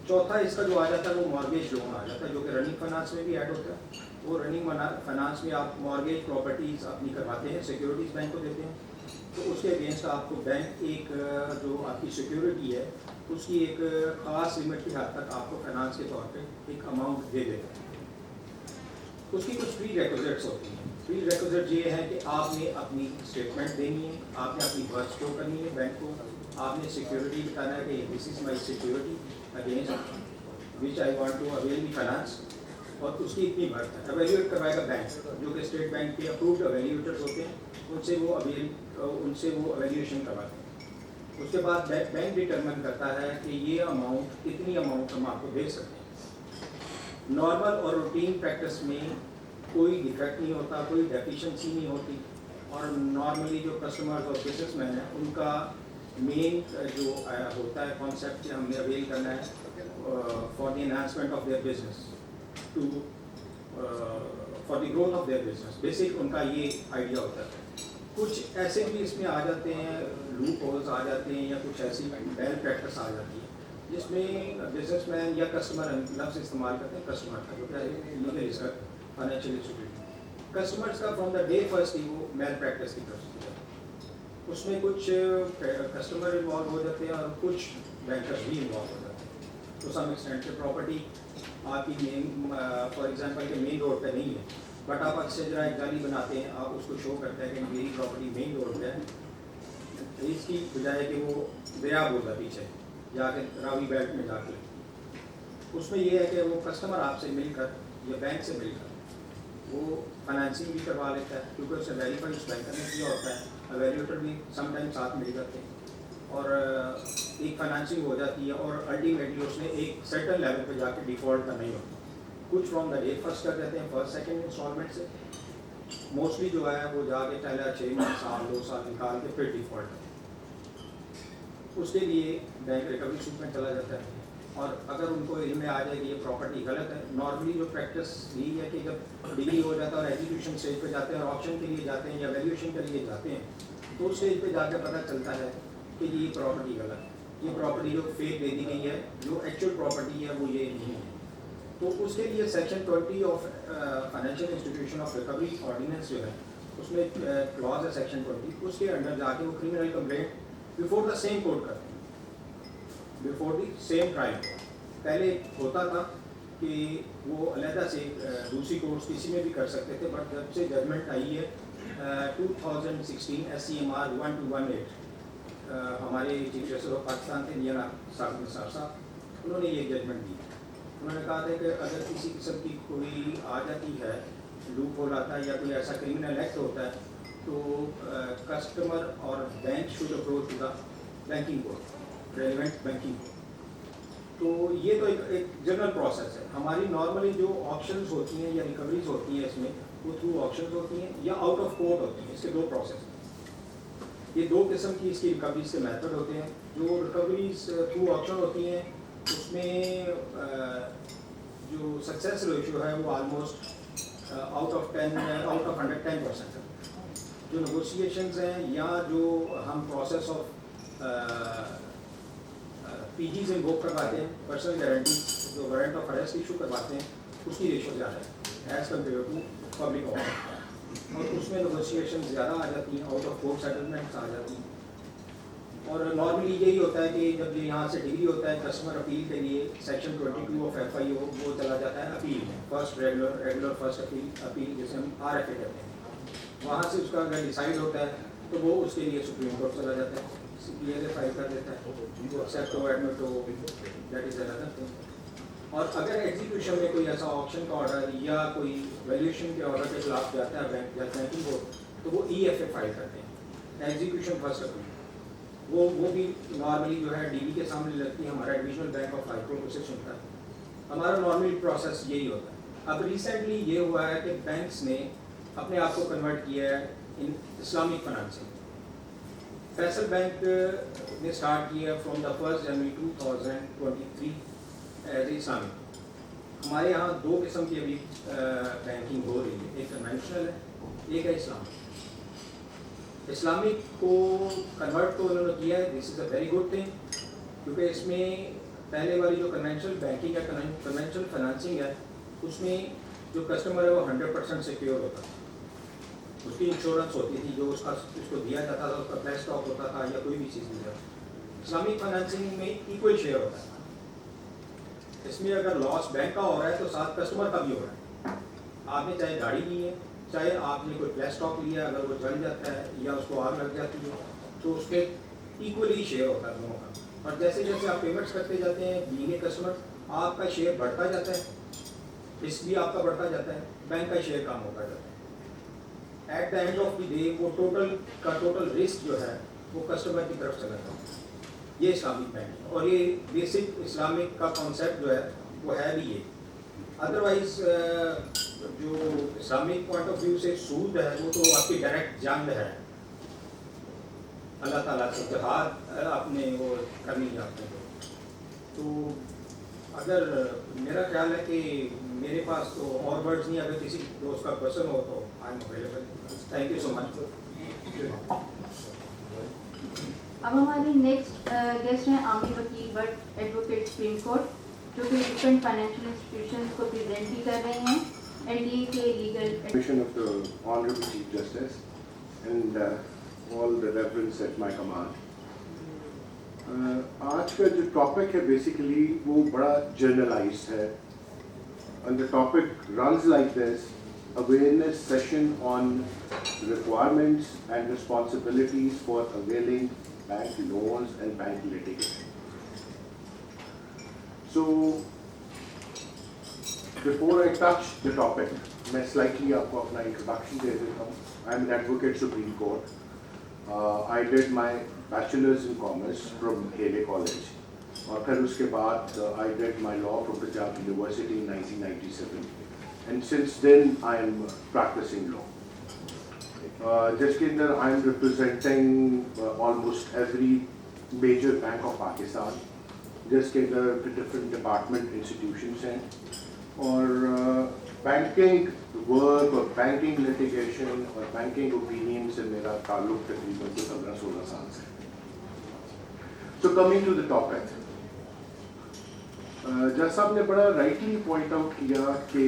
चौथा इसका जो आ जाता है वो मॉर्गेज लोन आ जाता है, जो कि रनिंग फाइनेंस में भी ऐड होता है। वो रनिंग फाइनेंस में आप मॉर्गेज प्रॉपर्टीज़ अपनी करवाते हैं, सिक्योरिटीज़ बैंक को देते हैं, तो उसके अगेंस्ट आपको बैंक एक जो आपकी सिक्योरिटी है उसकी एक ख़ास लिमिट की हद तक आपको फाइनेंस के तौर पे एक अमाउंट दे देता है। उसकी कुछ प्री रिक्विजिट्स होती हैं। प्री रिक्विजिट ये है कि आपने अपनी स्टेटमेंट देनी है, आपने अपनी वर्थ शो करनी है बैंक को, आपने सिक्योरिटी बताना है कि this is my security against which I want to avail the finance, और उसकी इतनी वर्थ है। एवेल्यूएट करवाएगा बैंक, जो कि स्टेट बैंक के अप्रूव्ड एवेल्यूएटर्स होते हैं, उनसे वो एवेल्यूएशन करवाते हैं। उसके बाद बैंक डिटरमिन करता है कि ये अमाउंट, कितनी अमाउंट हम आपको दे सकते हैं। नॉर्मल और रूटीन प्रैक्टिस में कोई डिफेक्ट नहीं होता, कोई डेफिशिएंसी नहीं होती, और नॉर्मली जो कस्टमर्स और बिजनेसमैन हैं उनका मेन जो होता है कॉन्सेप्ट कि हमने अवेल करना है for the enhancement of their business to for the growth of their business, basic उनका ये आइडिया होता है। कुछ ऐसे भी इसमें आ जाते हैं, लूप होल्स आ जाते हैं, या कुछ ऐसी बैड प्रैक्टिस आ जाती है जिसमें बिजनेसमैन या कस्टमर लफ्ज़ इस्तेमाल करते हैं कस्टमर का, जो क्या है लीगल इसका फाइनेंशियल इंस्टीट्यूट कस्टमर्स का फ्रॉम द डे फर्स्ट ही वो मैल प्रैक्टिस की तरफ से उसमें कुछ कस्टमर इन्वॉल्व हो जाते हैं और कुछ बैंकर्स भी इन्वॉल्व हो जाते हैं। तो सम एक्सटेंट के प्रॉपर्टी आपकी मेन फॉर एग्जांपल के मेन रोड पे नहीं है, बट आप अक्सर जरा एक गाड़ी बनाते हैं, आप उसको शो करते हैं कि मेरी प्रॉपर्टी मेन रोड पे है, इसकी बजाय कि वो दरिया बोलता पीछे जाके रावी बेल्ट में जाके, उसमें यह है कि वो कस्टमर आपसे मिलकर या बैंक से मिलकर वो फाइनेंसिंग भी करवा लेता है, क्योंकि उससे वेरीफाई उस बैंकर ने किया होता है, एवेल्यूएटर भी समटाइम साथ मिल जाते हैं, और एक फाइनेंसिंग हो जाती है और अल्टीमेटली उसने एक सर्टन लेवल पे जाके डिफ़ॉल्ट करना ही होता है। कुछ फ्रॉम द डे फर्स्ट कर देते हैं, फर्स्ट सेकंड इंस्टॉलमेंट से, मोस्टली जो है वो जाके पहले 6 महीने साल 2 साल निकाल के फिर डिफ़ॉल्ट करते हैं। उसके लिए बैंक रिकवरी सूट में चला जाता है और अगर उनको इनमें आ जाए कि ये प्रॉपर्टी गलत है, नॉर्मली जो प्रैक्टिस यही है कि जब डिग्री हो जाता है और एग्जीक्यूशन स्टेज पे जाते हैं और ऑप्शन के लिए जाते हैं या वैल्यूएशन के लिए जाते हैं, तो उस स्टेज पे जाकर पता चलता है कि ये प्रॉपर्टी गलत है, ये प्रॉपर्टी जो फेक दे दी गई है, जो एक्चुअल प्रॉपर्टी है वो ये नहीं है। तो उसके लिए section 20 of financial institution of recovery ordinance जो है उसमें क्लॉज है सेक्शन 20, उसके अंडर जाके वो criminal complaint before the same court करते हैं, बिफोर द सेम ट्रायल। पहले होता था कि वो अलहदा से दूसरी कोर्ट्स किसी में भी कर सकते थे, बट जब से जजमेंट आई है 2016 SCMR 1218 हमारे चीफ जस्टिस ऑफ पाकिस्तान थे मियां साकिब निसार साहब, उन्होंने ये जजमेंट दी। उन्होंने कहा था कि अगर किसी किस्म की कोई आ जाती है, लूप होल आता है या कोई ऐसा क्रिमिनल एक्ट होता है, तो कस्टमर और bank should approach to the banking court, relevant banking court. तो ये तो एक जनरल प्रोसेस है। हमारी नॉर्मली जो ऑप्शंस होती हैं या रिकवरीज होती हैं इसमें, वो थ्रू ऑप्शंस होती हैं या आउट ऑफ कोर्ट होती हैं। इसके 2 प्रोसेस हैं, ये 2 किस्म की इसकी रिकवरीज के मेथड होते हैं। जो रिकवरीज थ्रू ऑप्शन होती हैं उसमें जो सक्सेस रेशियो है वो ऑलमोस्ट आउट ऑफ 100 10% है। जो नेगोशिएशंस हैं या जो हम प्रोसेस ऑफ PGs इन्वोक करवाते हैं, पर्सनल गारंटी जो वारंट ऑफ अरेस्ट इशू करवाते हैं, उसकी रेशो ज़्यादा है as compare to public offer, और उसमें नेगोशिएशन ज़्यादा आ जाती हैं, आउट ऑफ कोर्ट सेटलमेंट्स आ जाती हैं। और नॉर्मली यही होता है कि जब ये यहाँ से डिग्री होता है कस्टमर अपील के लिए सेक्शन 22 ऑफ FIO वो चला जाता है अपील में, फर्स्ट रेगुलर फर्स्ट अपील जिसे हम RFA कहते हैं। वहाँ से उसका अगर डिसाइड होता है तो वो उसके लिए सुप्रीम कोर्ट चला जाता है, CPLA फाइल कर देता है, एक्सेप्ट हो एडमिट हो, दैट इज अनदर थिंग। और अगर एग्जीक्यूशन में कोई ऐसा ऑप्शन का ऑर्डर या कोई वैल्यूएशन के ऑर्डर के खिलाफ जाता है बैंकिंग कोर्ट, तो वो EFA फाइल करते हैं, एग्जीक्यूशन फर्स्ट अपील। वो भी नॉर्मली जो है DB के सामने लगती है, हमारा divisional bank of high court उसे सुनता है। हमारा नॉर्मली प्रोसेस यही होता है। अब रिसेंटली ये हुआ है कि बैंक्स ने अपने आप को कन्वर्ट किया है in Islamic financing. Faysal bank ने स्टार्ट किया from the 1 January 2023 as Islamic. हमारे यहाँ 2 किस्म की अभी बैंकिंग हो रही है, एक कन्वेंशनल है, एक है इस्लामिक। इस्लामिक को कन्वर्ट तो उन्होंने किया है, this is a very good thing, क्योंकि इसमें पहले वाली जो कन्वेंशनल बैंकिंग है, कन्वेंशनल फाइनेंसिंग है, उसमें जो कस्टमर है वो 100% सिक्योर होता है, उसकी इंश्योरेंस होती थी, जो उसको दिया जाता था उसका फ्लैश स्टॉक होता था या कोई भी चीज़ दी जाती। इस्लामिक फाइनेंसिंग में इक्वल शेयर होता है। इसमें अगर लॉस बैंक का हो रहा है तो साथ कस्टमर का भी हो रहा है। आपने चाहे गाड़ी ली है, चाहे आपने कोई फ्लैश स्टॉक लिया, अगर वो जल जाता है या उसको आग लग जाती है तो उसमें इक्वली शेयर होता है दोनों का। और जैसे जैसे आप पेमेंट्स करते जाते हैं बीइंग ए कस्टमर, आपका शेयर बढ़ता जाता है, रिस्क भी आपका बढ़ता जाता है, बैंक का शेयर कम होता जाता है। At the end of the day वो टोटल रिस्क जो है वो कस्टमर की तरफ चला जाता है। ये इस्लामिक बैंक है और ये बेसिक इस्लामिक का कॉन्सेप्ट जो है वो है भी ये। अदरवाइज जो इस्लामिक पॉइंट ऑफ व्यू से सूद है वो तो आपकी डायरेक्ट जंग है, अल्लाह ताला से जहाद आपने वो करनी है आपने। तो अगर मेरा ख्याल है कि मेरे पास तो और वर्ड्स नहीं, अगर किसी दोस्त का क्वेश्चन हो तो I am available. Thank you so much. अब हमारे नेक्स्ट गेस्ट हैं आमिर वकील भट्ट, एडवोकेट सुप्रीम कोर्ट, जो कि डिफरेंट फाइनेंशियल इंस्टीट्यूशंस को प्रेजेंट भी कर रहे हैं। LDA के legal Commission of the Honorable Chief Justice and all the reverence at my command. आज का जो टॉपिक है बेसिकली वो बड़ा जर्नलाइज्ड है and the topic runs like this: awareness session on requirements and responsibilities for availing bank loans and bank litigation. So before I touch the topic, मैं slightly आपको अपना introduction दे देता हूँ. I'm an advocate Supreme Court. I did my bachelors in commerce from Hailey college, और फिर उसके बाद I did my law from Punjab university in 1997 and since then I am practising law, जिसके अंदर I am representing almost every major bank of Pakistan, जिसके अंदर different department institutions हैं, और बैंकिंग वर्क और बैंकिंग लिटिगेशन और बैंकिंग ओपिनियन से मेरा ताल्लुक तकरीबन 15-16 साल से। So coming to the topic, जज साहब ने बड़ा राइटली पॉइंट आउट किया कि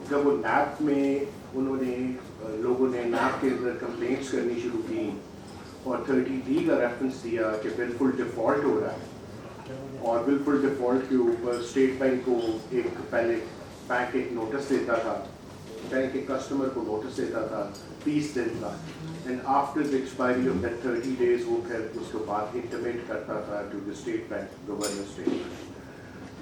जब वो नैप में उन्होंने लोगों ने नैप के अंदर कंप्लेंट्स करनी शुरू की और 30D का रेफरेंस दिया कि बिल्कुल डिफ़ॉल्ट हो रहा है, और बिल्कुल डिफ़ॉल्ट के ऊपर स्टेट बैंक को एक पहले बैंक एक नोटिस देता था, बैंक एक कस्टमर को नोटिस देता था 30 दिन का, and after the expiry of that 30 days वो फिर उसके बाद इंटीमेट करता था to the state bank, governor state bank.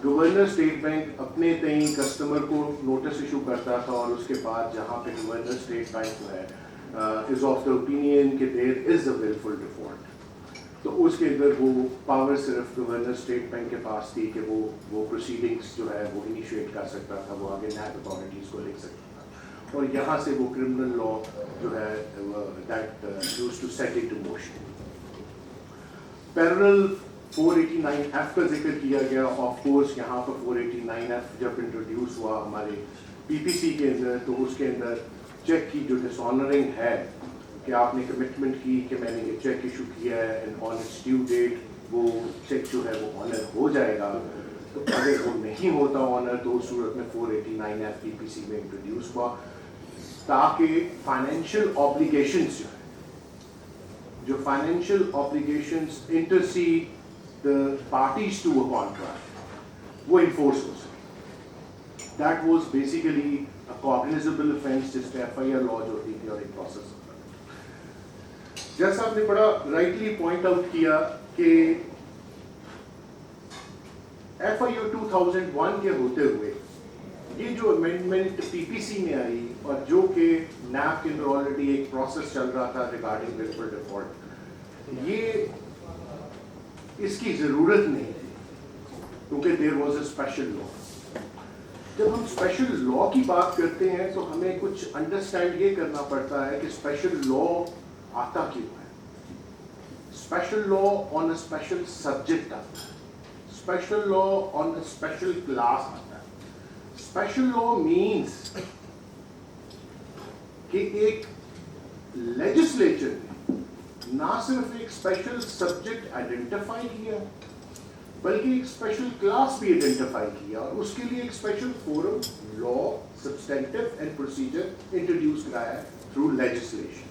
Governor state bank अपने तय कस्टमर को नोटिस इशू करता था, और उसके बाद जहाँ पे गवर्नर स्टेट बैंक जो है इज ऑफ द ओपिनियन कि there is a wilful default, तो उसके अंदर वो पावर सिर्फ गवर्नर स्टेट बैंक के पास थी कि वो प्रोसीडिंग्स जो है वो इनिशिएट कर सकता था, वो आगे नैब अथॉरिटीज़ को लिख सकता था, और यहाँ से वो क्रिमिनल लॉ जो है that used to set it to motion. Parallel 489F का जिक्र किया गया, ऑफ कोर्स यहाँ पर 489F जब इंट्रोड्यूस हुआ हमारे PPC के अंदर, तो उसके अंदर चेक की जो डिसऑनरिंग है कि आपने कमिटमेंट की कि मैंने ये चेक इशू किया है and on its due date वो चेक जो है वो ऑनर हो जाएगा, तो अगर वो नहीं होता ऑनर तो उस सूरत में 489F PPC में इंट्रोड्यूस हुआ, ताकि फाइनेंशियल ऑब्लिगेशंस जो financial obligations intercede the parties to a contract वो इन्फोर्स हो सके। That was basically a cognizable offence, जिस पे FIR लॉ जो होती थी और एक प्रोसेस होता था। जैसा आपने बड़ा राइटली पॉइंट आउट किया कि FIR 2001 के होते हुए ये जो अमेंडमेंट PPC में आई, और जो कि नैब के अंदर ऑलरेडी एक प्रोसेस चल रहा था रिगार्डिंग विलफुल डिफॉल्ट, ये इसकी ज़रूरत नहीं थी क्योंकि there was a special law. जब हम स्पेशल लॉ की बात करते हैं तो हमें कुछ अंडरस्टैंड ये करना पड़ता है कि स्पेशल लॉ आता क्यों है। Special law on a special subject आता है, special law on a special class आता है। स्पेशल लॉ मीन्स कि एक लेजिस्लेचर ने ना सिर्फ एक स्पेशल सब्जेक्ट आइडेंटिफाई किया बल्कि एक स्पेशल क्लास भी आइडेंटिफाई किया, और उसके लिए एक special forum law substantive and procedure introduce कराया थ्रू लेजिस्लेशन।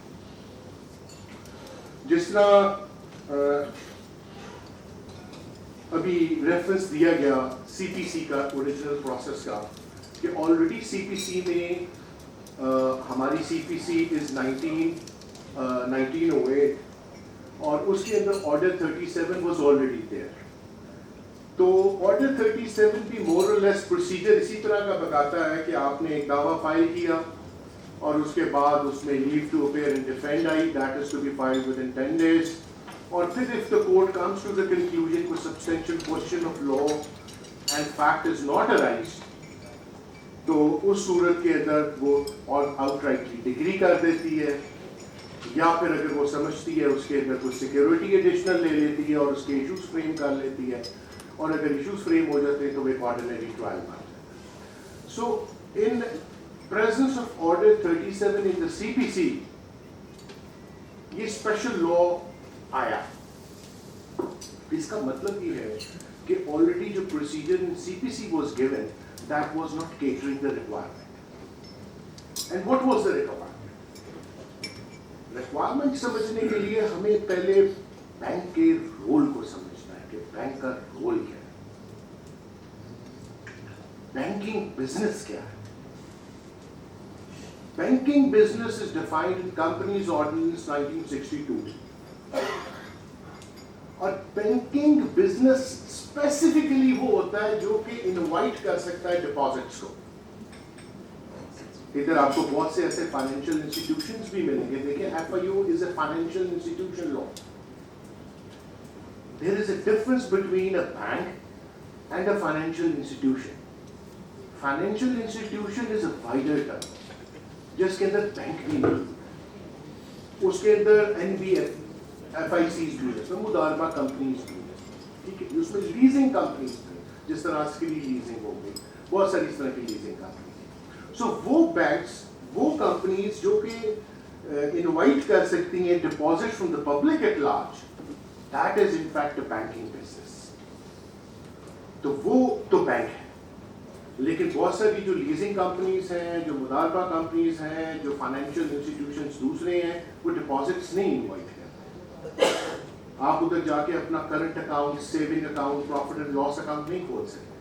जिस तरह अभी रेफरेंस दिया गया CPC का ओरिजिनल प्रोसेस का, कि ऑलरेडी CPC में हमारी CPC इज 1908 और उसके अंदर ऑर्डर 37 वाज ऑलरेडी देयर। तो ऑर्डर 37 भी मोर और लेस प्रोसीजर इसी तरह का बताता है कि आपने एक दावा फाइल किया और उसके बाद उसमें leave to appear and defend I, that is to be filed within 10 days, और फिर if the court comes to the conclusion कोई substantial question of law and fact is not arised, तो उस सूरत के अंदर वो और आउटराइटली डिग्री कर देती है, या फिर अगर वो समझती है उसके अंदर कुछ सिक्योरिटी एडिशनल ले लेती है और उसके इश्यूज फ्रेम कर लेती है, और अगर इश्यूज फ्रेम हो जाते हैं तो एक ऑर्डिनरी ट्रायल बनता है। So in presence of order 37 in the CPC ये स्पेशल लॉ आया। इसका मतलब ये है कि ऑलरेडी जो procedure in CPC was given that was not catering the requirement. And what was the requirement? Requirement समझने के लिए हमें पहले बैंक के रोल को समझना है कि बैंक का रोल क्या है, बैंकिंग बिजनेस क्या है। Banking business is defined in companies ordinance 1962, और बैंकिंग बिजनेस स्पेसिफिकली वो होता है जो कि इनवाइट कर सकता है डिपॉजिट्स को। इधर आपको बहुत से ऐसे फाइनेंशियल इंस्टीट्यूशंस भी मिलेंगे। देखिए FIU is a financial institution law, there is a difference between a bank and a financial institution. Financial institution is a wider term, जिसके अंदर बैंक भी नहीं, उसके अंदर NBFICs भी है, उसमें मुदारबा कंपनीज भी है, ठीक है, उसमें लीजिंग कंपनीज भी है, जिस तरह से लीजिंग हो गई, बहुत सारी इस तरह की लीजिंग कंपनीज. सो वो बैंक्स, वो कंपनीज जो कि इनवाइट कर सकती हैं deposit from the public at large, that is in fact a banking business. तो वो तो बैंक है, लेकिन बहुत सारी जो लीजिंग कंपनीज हैं, जो मुदारबा कंपनीज हैं, जो फाइनेंशियल इंस्टीट्यूशंस दूसरे हैं, वो डिपॉजिट्स नहीं इनवाइट करते. आप उधर जाके अपना current account, saving account, profit and loss account नहीं खोल सकते,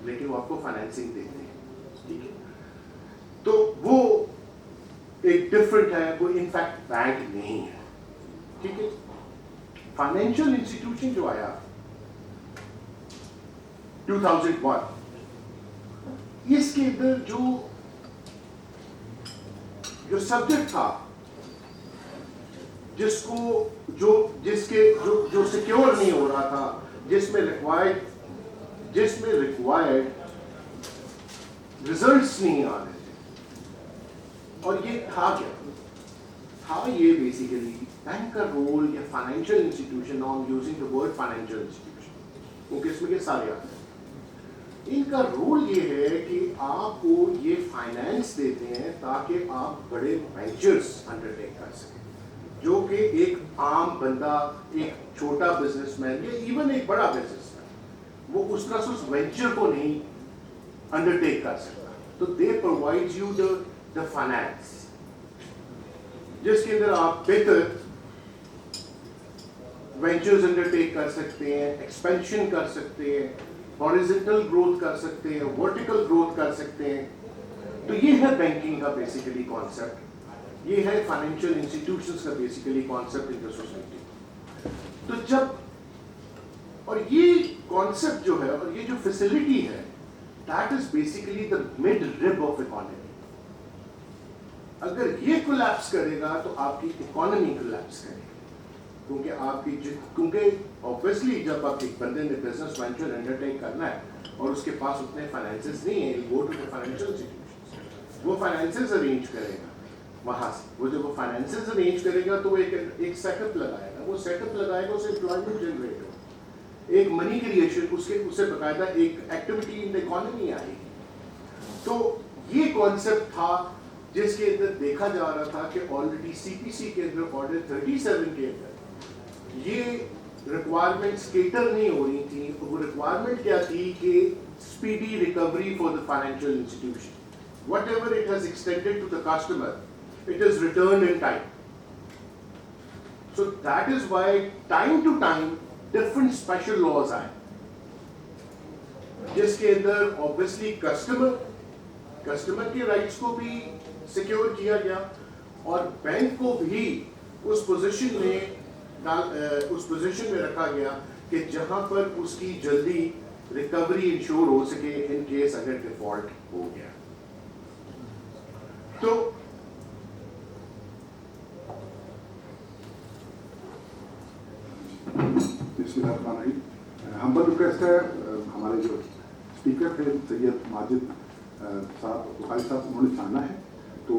लेकिन वो आपको फाइनेंसिंग देते हैं, ठीक है. तो वो एक डिफरेंट है, वो इनफैक्ट बैंक नहीं है, ठीक है. फाइनेंशियल इंस्टीट्यूशन जो आया 2001, इसके अंदर जो सब्जेक्ट था, जो सिक्योर नहीं हो रहा था, जिसमें रिक्वायर्ड रिजल्ट्स नहीं आ रहे थे, और ये था क्या था, ये बेसिकली बैंक का रोल या financial institution, I am using the word financial institution, okay, इसमें ये सारे आते हैं. इनका रोल ये है कि आपको ये फाइनेंस देते हैं ताकि आप बड़े वेंचर्स अंडरटेक कर सकें, जो कि एक आम बंदा, एक छोटा बिजनेसमैन या इवन एक बड़ा बिजनेसमैन, वो उस तरह से उस वेंचर को नहीं अंडरटेक कर सकता. तो they provide you the finance, जिसके अंदर आप बेहतर वेंचर्स अंडरटेक कर सकते हैं, एक्सपेंशन कर सकते हैं, हॉरिजॉन्टल ग्रोथ कर सकते हैं, वर्टिकल ग्रोथ कर सकते हैं. तो ये है बैंकिंग का बेसिकली कॉन्सेप्ट, ये है फाइनेंशियल इंस्टीट्यूशंस का basically concept in the society. तो जब, और ये कॉन्सेप्ट जो है और ये जो फैसिलिटी है, that is basically the mid rib of economy. अगर ये कोलैप्स करेगा तो आपकी इकोनॉमी कोलैप्स करेगी, क्योंकि ऑब्वियसली जब आप एक बंदे ने बिजनेस वेंचर अंडरटेक करना है और उसके पास उतने फाइनेंसेस नहीं है, go to the financial institutions, वो फाइनेंसेस अरेंज करेगा वहां से. वो जब वो फाइनेंसेस अरेंज करेगा तो वो एक सेटअप लगाएगा, वो सेटअप लगाएगा, उससे एम्प्लॉयमेंट जनरेट हो, एक मनी क्रिएशन, उससे बकायदा एक एक्टिविटी इन द इकोनॉमी आएगी. तो ये कॉन्सेप्ट था जिसके अंदर देखा जा रहा था कि ऑलरेडी सीपीसी के अंदर ऑर्डर 37 के अंदर ये रिक्वायरमेंट्स केटर नहीं हो रही थी. वो रिक्वायरमेंट क्या थी कि speedy recovery for the financial institution, whatever it has extended to the customer, it is returned in time. So that is why time to time different special laws आए, जिसके अंदर obviously कस्टमर के rights को भी secure किया गया और bank को भी उस पोजीशन में रखा गया कि जहां पर उसकी जल्दी रिकवरी इंश्योर हो सके इन केस अगर डिफॉल्ट हो गया. तो हम्बल रिक्वेस्ट है, हमारे जो स्पीकर थे सैयद माजिद साहब, बुखारी साहब, उन्होंने जाना है, तो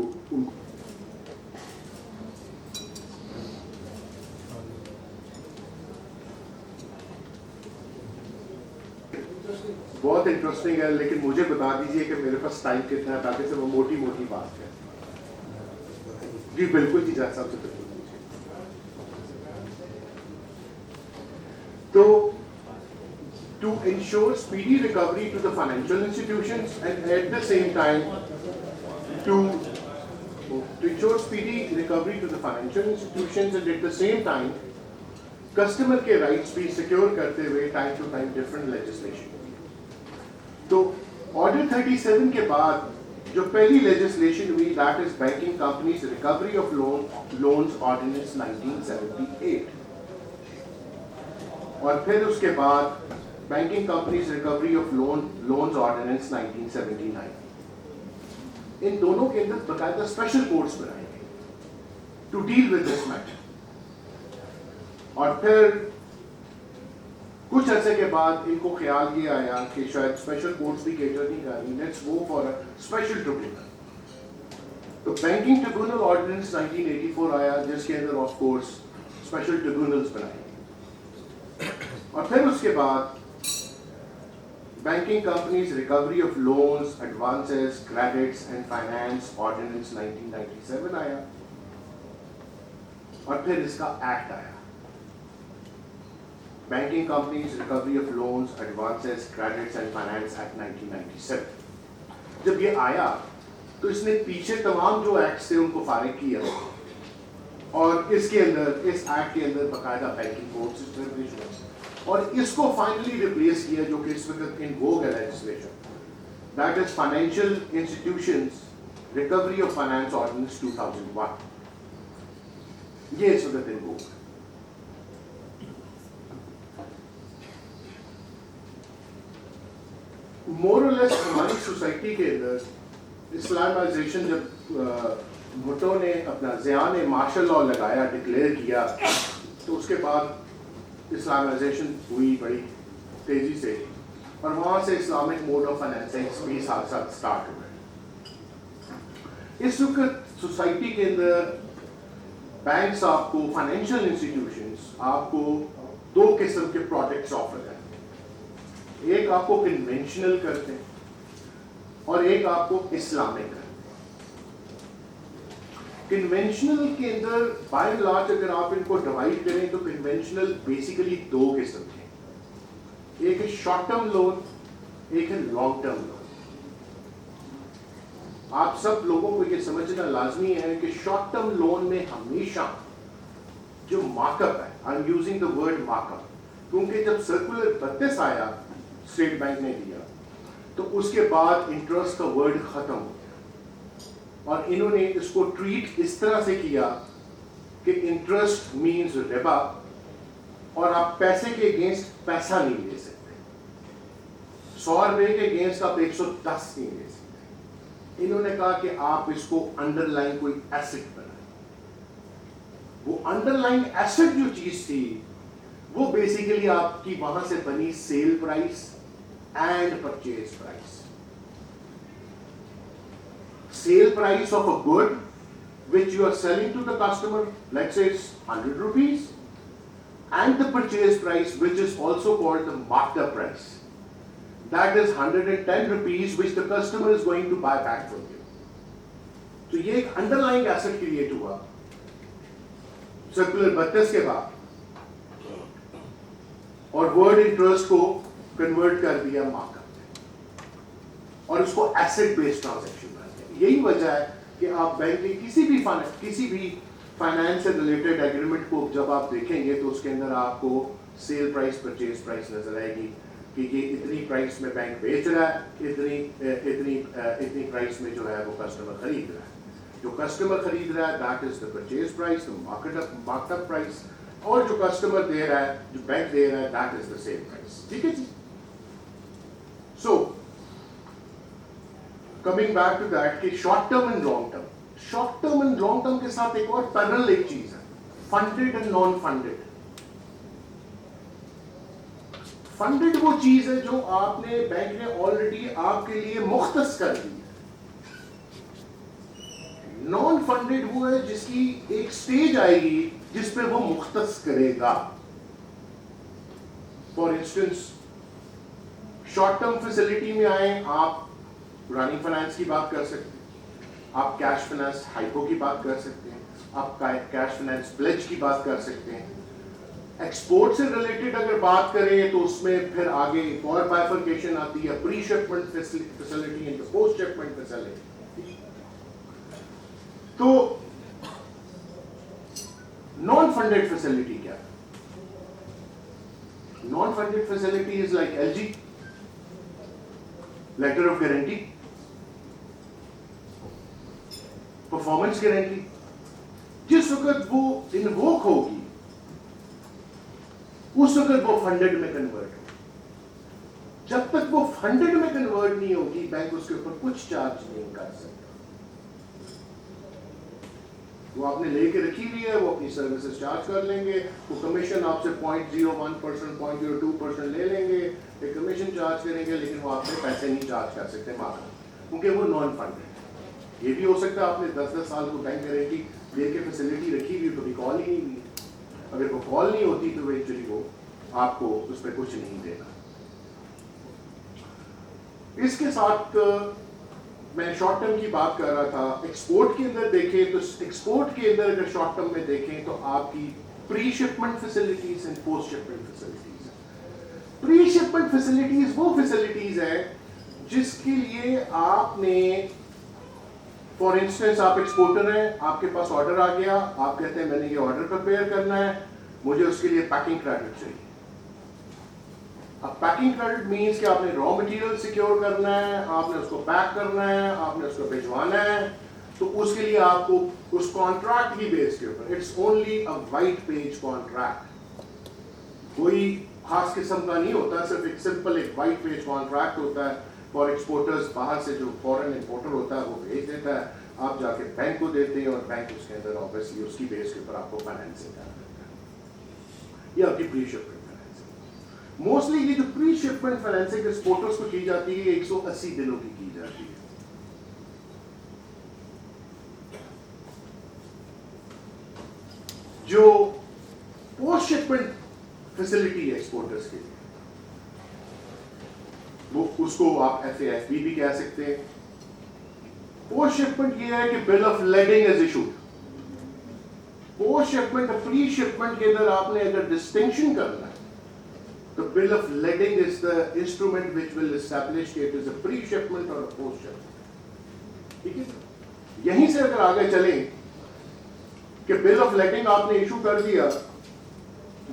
बहुत इंटरेस्टिंग है, लेकिन मुझे बता दीजिए कि मेरे पास टाइम कितना है ताकि सिर्फ मोटी मोटी बात है. जी बिल्कुल जी, जज साहब से बिल्कुल. तो to ensure speedy recovery to the financial institutions and at the same time to ensure speedy recovery to the financial institutions and at the same time customer के rights भी secure करते हुए time to time different legislation. तो Order 37 के बाद जो पहली legislation हुई, that is Banking Companies Recovery of Loans Ordinance 1978, और फिर उसके बाद Banking Companies Recovery of Loans Ordinance 1979. इन दोनों के अंदर बकायदा स्पेशल कोर्ट्स बनाए गए to deal with this matter. और फिर कुछ अरसे के बाद इनको ख्याल ये आया कि शायद स्पेशल कोर्ट्स भी केटर नहीं कर रही, let's go for a special tribunal. तो बैंकिंग ट्रिब्यूनल ऑर्डिनेंस 1984 आया, जिसके अंदर ऑफ कोर्स स्पेशल ट्रिब्यूनल्स बनाए. और फिर उसके बाद banking companies recovery of loans, advances, credits and finance ordinance 1997 आया. और फिर इसका एक्ट आया, banking companies recovery of loans, advances, credits and finance act 1997. जब ये आया तो इसने पीछे तमाम जो एक्ट्स थे उनको फारिग किया, और इसके अंदर, इस एक्ट के अंदर बाकायदा बैंकिंग कोड सिस्टम हुआ, और इसको फाइनली रिप्लेस किया जो कि इस वक्त इन वोग है legislation, that is financial institutions recovery of finance ordinance 2001. ये इस वक्त इन वोग. मोर और लेस हमारी सोसाइटी के अंदर इस्लामाइजेशन, जब भुट्टो ने अपना ज़िया ने मार्शल लॉ लगाया, डिक्लेयर किया, तो उसके बाद इस्लामाइजेशन हुई बड़ी तेज़ी से, और वहाँ से इस्लामिक मोड ऑफ फाइनेंसिंग भी साथ साथ स्टार्ट हुए. इस वक्त सोसाइटी के अंदर बैंक्स आपको, फाइनेंशियल इंस्टीट्यूशंस आपको दो किस्म के प्रोडक्ट्स ऑफर करते हैं. एक आपको कन्वेंशनल करते हैं और एक आपको इस्लामिक करते हैं. कन्वेंशनल के अंदर बाय एंड लार्ज अगर आप इनको डिवाइड करें तो कन्वेंशनल बेसिकली दो किस्म के, एक है शॉर्ट टर्म लोन, एक है लॉन्ग टर्म लोन. आप सब लोगों को ये समझना लाजमी है कि शॉर्ट टर्म लोन में हमेशा जो मार्कअप है, I am using the word markup, क्योंकि जब सर्कुलर 32 आया स्टेट बैंक ने दिया तो उसके बाद इंटरेस्ट का वर्ड खत्म हो गया, और इन्होंने इसको ट्रीट इस तरह से किया कि इंटरेस्ट मींस रिबा, और आप पैसे के अगेंस्ट पैसा नहीं ले सकते. 100 रुपए के अगेंस्ट आप 110 नहीं ले सकते. इन्होंने कहा कि आप इसको अंडरलाइन कोई एसेट बनाए. वो अंडरलाइन एसेट जो चीज थी वो बेसिकली आपकी वहां से बनी sale price and purchase price. Sale price of a good which you are selling to the customer, let's say it's 100 rupees, and the purchase price which is also called the marked up price, that is 110 rupees which the customer is going to buy back from you. तो ये एक underlying asset create हुआ circular 32 के बाद, और word interest को convert कर दिया मार्कअप में, और उसको एसेट बेस्ड ट्रांजैक्शन बना दिया. यही वजह है कि आप बैंक के किसी भी फाइनेंस से रिलेटेड एग्रीमेंट को जब आप देखेंगे तो उसके अंदर आपको सेल प्राइस, परचेज प्राइस नजर आएगी कि ये इतनी प्राइस में बैंक बेच रहा है, इतनी प्राइस में जो है वो कस्टमर खरीद रहा है. जो कस्टमर खरीद रहा है that is the purchase price, the markup price, और जो कस्टमर दे रहा है, जो बैंक दे रहा है, that is the sale price. ठीक है जी. So coming back to that कि short term and long term, short term and long term के साथ एक और पैरेलल एक चीज है, funded and non funded. Funded वो चीज है जो आपने, बैंक ने ऑलरेडी आपके लिए मुख्तस कर दी है. नॉन फंडेड वो है जिसकी एक स्टेज आएगी जिस पे वो मुख्तस करेगा. For instance short term facility में आए, आप रनिंग फाइनेंस की बात कर सकते हैं, आप कैश फाइनेंस हाइपो की बात कर सकते हैं, आप कैश फाइनेंस प्लेज की बात कर सकते हैं. एक्सपोर्ट से रिलेटेड अगर बात करें तो उसमें फिर आगे एक और बाइफरकेशन आती है, pre shipment facility and post shipment facility. तो नॉन फंडेड फैसिलिटी क्या है? Non funded facility is like LG, letter of guarantee, performance guarantee. जिस वक्त वो इन्वोक होगी उस वक्त वो फंडेड में कन्वर्ट होगी. जब तक वो फंडेड में कन्वर्ट नहीं होगी बैंक उसके ऊपर कुछ चार्ज नहीं कर सकता. وہ آپ نے لے کے رکھی ہوئی ہے, وہ اپنی سروسز چارج کر لیں گے, وہ کمیشن آپ سے 0.01%, 0.02% لے لیں گے, ایک کمیشن چارج کریں گے, لیکن وہ آپ سے پیسے نہیں چارج کر سکتے مارکیٹ, کیونکہ وہ نان فنڈ ہے. یہ بھی ہو سکتا ہے آپ نے 10 سال کو بینک گارنٹی دے کے فیسلٹی رکھی ہوئی, کبھی کال ہی نہیں ہوئی. اگر وہ کال نہیں ہوتی تو ایکچولی وہ آپ کو اس پہ کچھ نہیں دینا. اس کے ساتھ میں شارٹ ٹرم کی بات کر رہا تھا. ایکسپورٹ کے اندر دیکھیں تو ایکسپورٹ کے اندر اگر شارٹ ٹرم میں دیکھیں تو آپ کی pre shipment facilities and post shipment facilities. Pre shipment facilities وہ فیسلٹیز ہیں جس کے لیے آپ نے, فار انسٹنس آپ ایکسپورٹر ہیں, آپ کے پاس آرڈر آ گیا, آپ کہتے ہیں میں نے یہ آرڈر پریپیئر کرنا ہے, مجھے اس کے لیے پیکنگ کریڈٹ چاہیے. اب پیکنگ کریڈٹ مینس کہ آپ نے را مٹیریل سیکیور کرنا ہے, آپ نے اس کو پیک کرنا ہے, آپ نے اس کو بھجوانا ہے, تو اس کے لیے آپ کو اس کانٹریکٹ کی بیس کے اوپر, it's only a white page contract, کوئی خاص قسم کا نہیں ہوتا, صرف ایک سمپل ایک وائٹ پیج کانٹریکٹ ہوتا ہے فار ایکسپورٹرز. باہر سے جو فورن امپورٹر ہوتا ہے وہ بھیج دیتا ہے, آپ جا کے بینک کو دیتے ہیں اور بینک اس کے اندر آبویسلی اس کی بیس کے اوپر آپ کو فائنینسنگ کر دیتا ہے. یہ آپ کی پری شپمنٹ فائنینسنگ. موسٹلی یہ جو پری شپمنٹ فائنینسنگ ایکسپورٹرز کو کی جاتی ہے 180 دنوں کی جاتی ہے. جو پوسٹ شپمنٹ فیسلٹی ہے ایکسپورٹرز کے لیے, وہ اس کو آپ FAFB بھی کہہ سکتے ہیں. پوسٹ شپمنٹ یہ ہے کہ bill of lading is issued. Post shipment pre shipment کے اندر آپ نے اگر ڈسٹنکشن کرنا ہے تو bill of lading is the instrument which will establish کہ it is a pre shipment اور پوسٹ شپمنٹ. ٹھیک ہے, یہیں سے اگر آگے چلیں کہ بل آف لیڈنگ آپ نے ایشو کر دیا,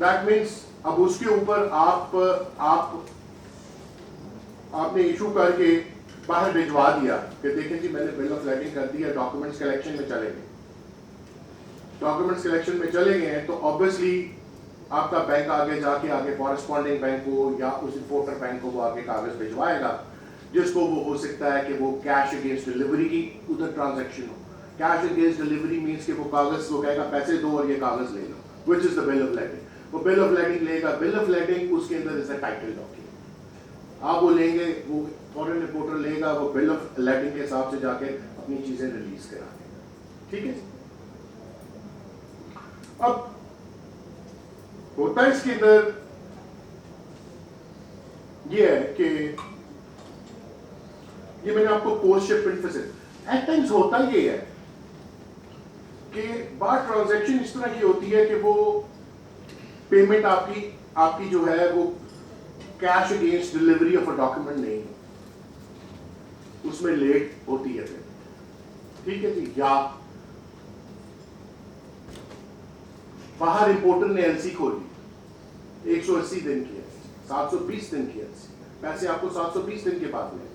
دیٹ مینس اب اس کے اوپر آپ نے ایشو کر کے باہر بھجوا دیا کہ دیکھیں جی میں نے بل آف لیڈنگ کر دیا, ڈاکومنٹس کلیکشن میں چلے گئے. ڈاکومنٹس کلیکشن میں چلے گئے ہیں تو آبویسلی آپ کا بینک آگے جا کے آگے کورسپونڈنگ بینک کو یا اس امپورٹر بینک کو وہ آگے کاغذ بھجوائے گا, جس کو وہ ہو سکتا ہے کہ وہ کیش اگینسٹ ڈلیوری کی ادھر ٹرانزیکشن ہو. کیش اگینسٹ ڈلیوری مینس کہ وہ کاغذ وہ کہے گا پیسے دو اور یہ کاغذ لے لو, وچ از دا بل آف لیڈنگ. وہ بل آف لیڈنگ لے گا. بل آف لیڈنگ اس کے اندر از اے ٹائٹل ڈاکیومنٹ. آپ وہ لیں گے, وہ فورن رپورٹر لے گا, وہ بل آف لیڈنگ کے حساب سے جا کے اپنی چیزیں ریلیز کرا دے گا. ٹھیک ہے. اب ہوتا ہے اس کے اندر یہ ہے کہ یہ میں نے آپ کو post shipment facility, at times ہوتا یہ ہے کہ بعض ٹرانزیکشن اس طرح کی ہوتی ہے کہ وہ پیمنٹ آپ کی جو ہے وہ cash against delivery of a document نہیں, اس میں لیٹ ہوتی ہے پھر. ٹھیک ہے جی. یا باہر امپورٹر نے LC کھولی 180 دن کی ہے, 720 دن کی LC, پیسے آپ کو 720 دن کے بعد ملے.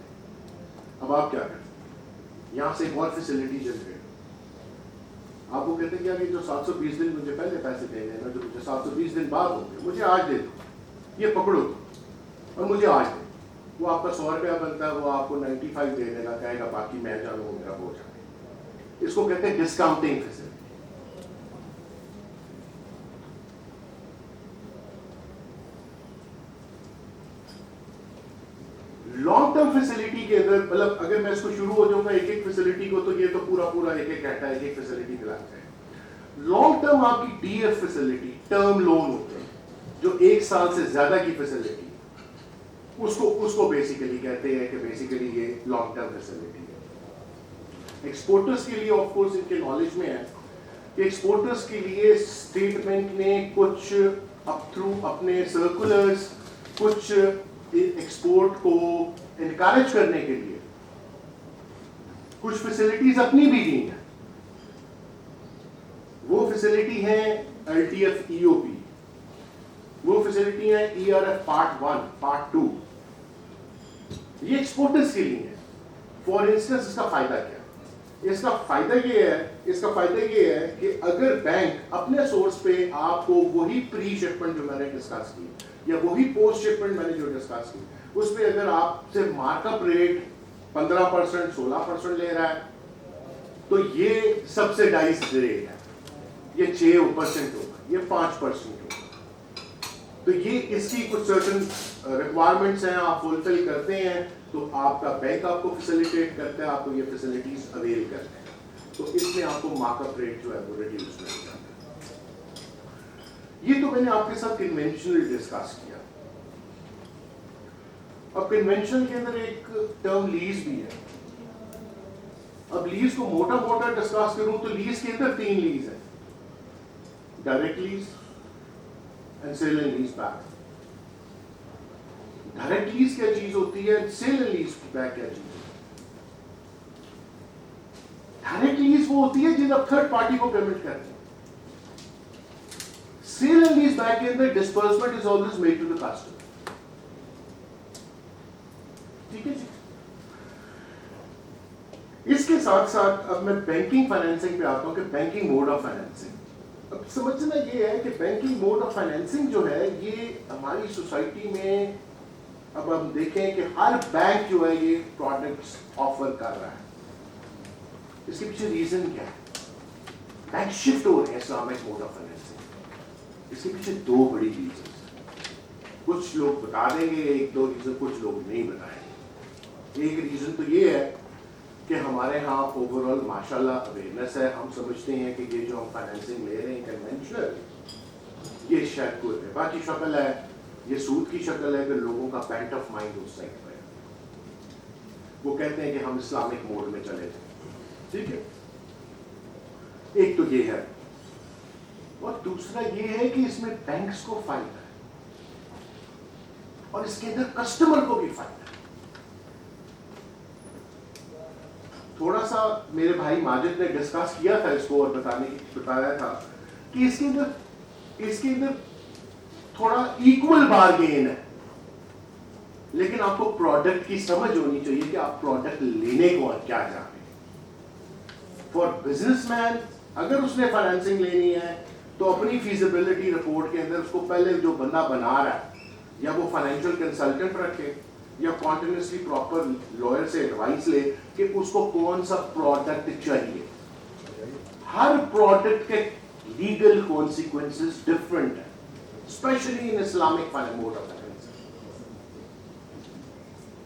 اب آپ کیا کریں, یہاں سے ایک اور فیسلٹی جنریٹ, آپ کو کہتے ہیں کہ جو 720 دن مجھے پہلے پیسے دینے ہیں, جو مجھے 720 دن بعد ہوں گے, مجھے آج دے دو, یہ پکڑو اور مجھے آج دے. وہ آپ کا 100 روپیہ بنتا ہے, وہ آپ کو 95 دے دے گا, کہے گا باقی میں جانوں وہ میرا ہو جائے. اس کو کہتے ہیں discounting facility. Long term facility کے اندر مطلب اگر میں اس کو شروع ہو جاؤں گا ایک ایک فیسلٹی کو تو یہ تو پورا ایک ایک گھنٹہ ایک ایک فیسلٹی دلا جائے. لانگ ٹرم آپ کی DF فیسلٹی, ٹرم لون ہوتے ہیں جو 1 سال سے زیادہ کی فیسلٹی, اس کو بیسیکلی کہتے ہیں کہ بیسیکلی یہ لانگ ٹرم فیسلٹی ہے. ایکسپورٹرز کے لیے آف کورس ان کے نالج میں ہے کہ ایکسپورٹرز کے لیے اسٹیٹمنٹ نے کچھ اب تھرو اپنے سرکولرز کچھ ایکسپورٹ کو انکریج کرنے کے لیے کچھ فیسلٹیز اپنی بھی دی ہیں. وہ فیسلٹی ہیں LTF EOP, وہ فیسلٹی ہیں ERF پارٹ 1 پارٹ 2. یہ ایکسپورٹرز کے لیے ہے. فار انسٹنس اس کا فائدہ کیا ہے؟ اس کا فائدہ یہ ہے کہ اگر بینک اپنے سورس پہ آپ کو وہی پری شپمنٹ جو میں نے ڈسکس کی یا وہی پوسٹ شپمنٹ میں نے جو ڈسکس کی, اس پہ اگر آپ سے مارک اپ ریٹ 15% 16% لے رہا ہے تو یہ سبسیڈائز ریٹ ہے, یہ 6% ہوگا, یہ 5% ہوگا. تو یہ اس کی کچھ سرٹن ریکوائرمنٹس ہیں, آپ فلفل کرتے ہیں تو آپ کا بینک آپ کو فیسیلیٹیٹ کرتا ہے, آپ کو یہ فیسلٹیز اویل کرتے ہیں, تو اس میں آپ کو مارک اپ ریٹ جو ہے وہ ریڈیوس مل جاتا ہے. یہ تو میں نے آپ کے ساتھ کنونشنل ڈسکس کیا. اب کنونشن کے اندر ایک ٹرم لیز بھی ہے. اب لیز کو موٹا موٹا ڈسکس کروں تو لیز کے اندر 3 لیز ہیں, direct lease and sale and lease back. Direct lease کیا چیز ہوتی ہے, سیل اینڈ لیز بیک کیا چیز ہوتی ہے؟ ڈائریکٹ لیز وہ ہوتی ہے جن آپ تھرڈ پارٹی کو پیمنٹ کرتے ہیں. سیل اینڈ لیز بیک کے اندر disbursement is always made to the customer. ٹھیک ہے جی. اس کے ساتھ ساتھ اب میں بینکنگ فائنینسنگ پہ آتا ہوں کہ بینکنگ موڈ آف فائنینسنگ. اب سمجھنا یہ ہے کہ بینکنگ موڈ آف فائنینسنگ جو ہے یہ ہماری سوسائٹی میں, اب ہم دیکھیں کہ ہر بینک جو ہے یہ پروڈکٹس آفر کر رہا ہے. اس کے پیچھے ریزن کیا ہے؟ بینک شفٹ ہو رہے ہیں اسلامک موڈ آف فائنینسنگ. اس کے پیچھے 2 بڑی ریزنز ہیں. کچھ لوگ بتا دیں گے 1-2 ریزن, کچھ لوگ نہیں بتائیں گے. ایک ریزن تو یہ ہے کہ ہمارے ہاں اوور آل ماشاء اللہ اویئرنیس ہے. ہم سمجھتے ہیں کہ یہ جو ہم فائنینسنگ لے رہے ہیں کنونشنل, یہ شاید کوئی ربا کی شکل ہے, یہ سود کی شکل ہے, کہ لوگوں کا پینٹ آف مائنڈ اس سائڈ پہ ہے. وہ کہتے ہیں کہ ہم اسلامک موڈ میں چلے جائیں. ٹھیک ہے, ایک تو یہ ہے. اور دوسرا یہ ہے کہ اس میں بینکس کو فائدہ ہے اور اس کے اندر کسٹمر کو بھی فائدہ ہے. تھوڑا سا میرے بھائی ماجد نے ڈسکس کیا تھا اس کو اور بتایا تھا کہ اس کے اندر تھوڑا ایکول بارگین ہے, لیکن آپ کو پروڈکٹ کی سمجھ ہونی چاہیے کہ آپ پروڈکٹ لینے کو کیا چاہتے ہیں. فار بزنس مین اگر اس نے فائنینسنگ لینی ہے تو اپنی فیزیبلٹی رپورٹ کے اندر اس کو پہلے جو بندہ بنا رہا ہے یا وہ فائنینشیل کنسلٹنٹ رکھے یا کنٹینیوسلی پراپر لائر سے ایڈوائس لے کہ اس کو کون سا پروڈکٹ چاہیے. ہر پروڈکٹ کے لیگل کانسیکوینسز ڈفرنٹ ہیں, specially in Islamic mode of finance.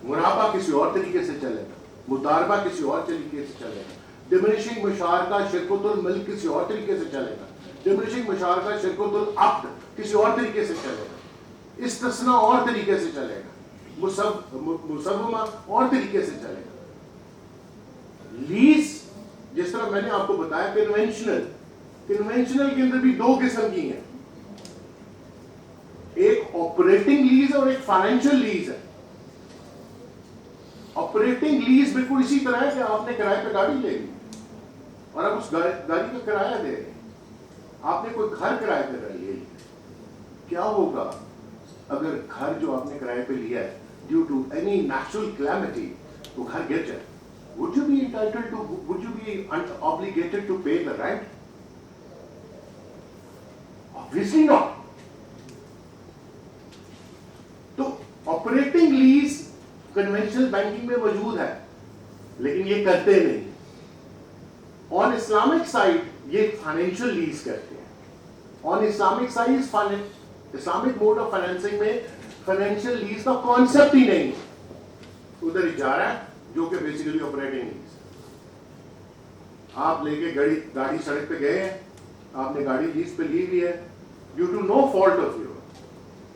منافع کسی اور طریقے سے چلے گا, مضاربہ کسی اور طریقے سے چلے گا, ڈیمنشنگ مشارکہ شرکت الملک کسی اور طریقے سے چلے گا, ڈیمنشنگ مشارکہ شرکت العقد کسی اور طریقے سے چلے گا, استثناء اور طریقے سے چلے گا, مسومہ اور طریقے سے چلے گا. لیز جس طرح میں نے آپ کو بتایا کنونشنل کے اندر بھی 2 قسم کی ہیں, ایک آپریٹنگ لیز ہے اور ایک فائنینشیل لیز ہے. آپریٹنگ لیز بالکل اسی طرح ہے کہ آپ نے کرائے پہ گاڑی لے لی اور آپ اس گاڑی کا کرایہ دے رہے ہیں. آپ نے کوئی گھر کرائے پہ لے لی, کیا ہوگا اگر گھر جو آپ نے کرائے پہ لیا ہے due to any natural calamity وہ گھر گر جائے, would you be entitled to, would you be obligated to pay the rent? Obviously not. تو آپریٹنگ لیز کنونشنل بینکنگ میں موجود ہے لیکن یہ کرتے نہیں. آن اسلامک سائڈ یہ فائنینشیل لیز کرتے ہیں. On Islamic side Islamic mode of financing میں فائنینشیل لیز کا کانسیپٹ ہی نہیں, ادھر ہی جا رہا ہے جو کہ بیسیکلی آپریٹنگ لیز. آپ لے کے گاڑی سڑک پہ گئے ہیں, آپ نے گاڑی لیز پہ لی ہوئی ہے due to no fault of your.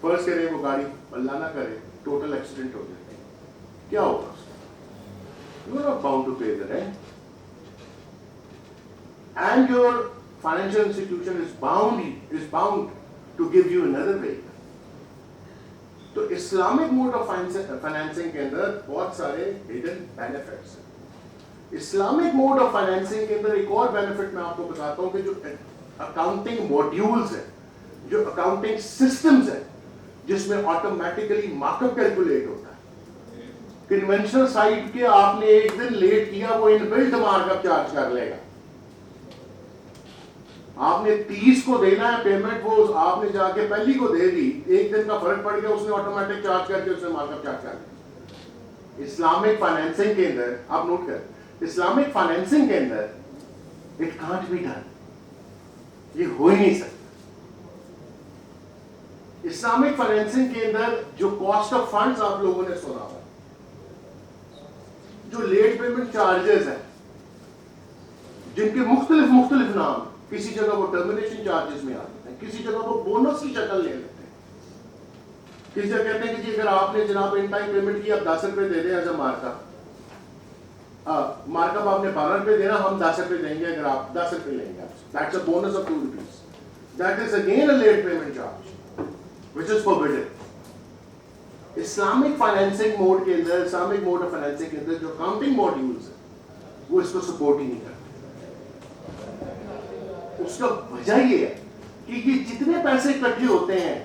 فرض کریں وہ گاڑی اللہ نہ کرے ٹوٹل ایکسیڈنٹ ہو جائے, کیا ہوگا اس کا؟ You are not bound to pay the rent and your financial institution is bound to give you another vehicle. تو اسلامک موڈ آف فائنینسنگ کے اندر بہت سارے ہڈن بینیفٹس ہیں. اسلامک موڈ آف فائنینسنگ کے اندر ایک اور بینیفٹ میں آپ کو بتاتا ہوں کہ جو اکاؤنٹنگ ماڈیولز ہیں, جو اکاؤنٹنگ سسٹمز ہیں جس میں آٹومیٹیکلی مارک اپ کیلکولیٹ ہوتا ہے. کنونشنل سائٹ کے آپ نے ایک دن لیٹ کیا وہ ان بلٹ مارک اپ چارج کر لے گا. آپ نے 30 کو دینا ہے پیمنٹ, وہ آپ نے جا کے پہلی کو دے دی, ایک دن کا فرق پڑ گیا, اس نے آٹومیٹک چارج کر کے اس نے مارک اپ چارج کر دیا. اسلامک فائنینسنگ کے اندر آپ نوٹ کریں, اسلامک فائنینسنگ کے اندر It can't be done. یہ ہو ہی نہیں سکتا. اسلامک فائنینسنگ کے اندر جو کاسٹ آف فنڈز آپ لوگوں نے سنا ہوا, جو لیٹ پیمنٹ چارجز ہیں جن کے مختلف نام, کسی جگہ وہ ٹرمینیشن چارجز میں آتے ہیں, کسی جگہ وہ بونس کی شکل لے لیتے ہیں, کسی جگہ کہتے ہیں کہ جی اگر آپ نے جناب ان ٹائم پیمنٹ کی آپ 10 روپے دے دیں ایز اے مارک اپ آپ نے 12 روپے دینا, ہم 10 روپے دیں گے اگر آپ 10 روپے لیں گے. That's a bonus of 2 rupees. That is again a late payment charge, which is forbidden. Islamic financing mode کے اندر, Islamic mode of financing کے اندر جو accounting modules ہیں وہ اس کو سپورٹ ہی نہیں کرتے. اس کا وجہ یہ ہے کہ یہ جتنے پیسے اکٹھے ہوتے ہیں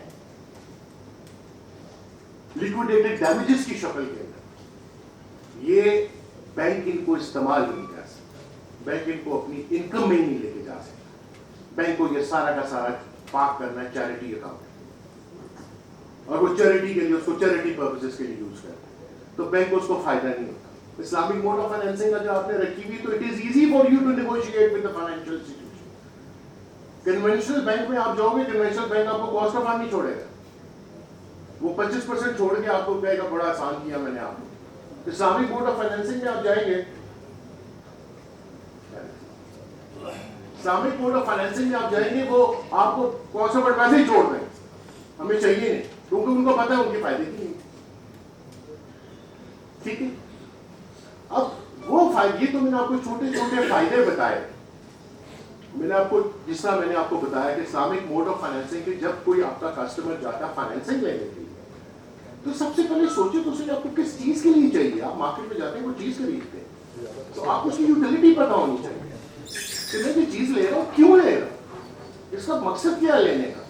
liquidated damages کی شکل کے اندر, یہ بینک ان کو استعمال نہیں کر سکتا, بینک ان کو اپنی انکم میں نہیں لے کے جا سکتا. بینک کو یہ سارا کا سارا پاک کرنا ہے چیریٹی اکاؤنٹ, اور وہ چیریٹی کے لیے اس کو چیریٹی پرپسز کے لیے یوز کرتا ہے, تو بینک کو اس کو فائدہ نہیں ہوتا. اسلامک موڈ آف فائنینسنگ جو آپ نے رکھی ہوئی, تو it is easy for you to negotiate with the financial institution. Conventional bank میں آپ جاؤ گے, کنونشنل بینک آپ کو کاسٹ آف فنڈ نہیں چھوڑے گا, وہ 25% چھوڑ کے آپ کو کہے گا بڑا آسان کیا میں نے آپ کو. اسلامک موڈ آف فائنینسنگ میں آپ جائیں گے, اسلامک موڈ آف فائنینسنگ میں آپ جائیں گے, وہ آپ کو کاسٹ آف فنڈ ویسے ہی چھوڑ دیں, ہمیں چاہیے نہیں, کیونکہ ان کو پتا ہے ان کے فائدے کی نہیں. ٹھیک ہے, اب وہ فائدے, یہ تو میں نے آپ کو چھوٹے چھوٹے فائدے بتائے. میں نے آپ کو, جس طرح میں نے آپ کو بتایا کہ اسلامک موڈ آف فائنینسنگ کے جب کوئی آپ کا کسٹمر جاتا ہے فائنینسنگ لینے کے لیے, تو سب سے پہلے سوچے تو صحیح آپ کو کس چیز کے لیے چاہیے. آپ مارکیٹ میں جاتے ہیں کوئی چیز خریدتے ہیں, تو آپ کو اس کی یوٹیلٹی پتا ہونی چاہیے کہ میں یہ چیز لے رہا ہوں کیوں لے رہا ہوں, اس کا مقصد کیا ہے لینے کا.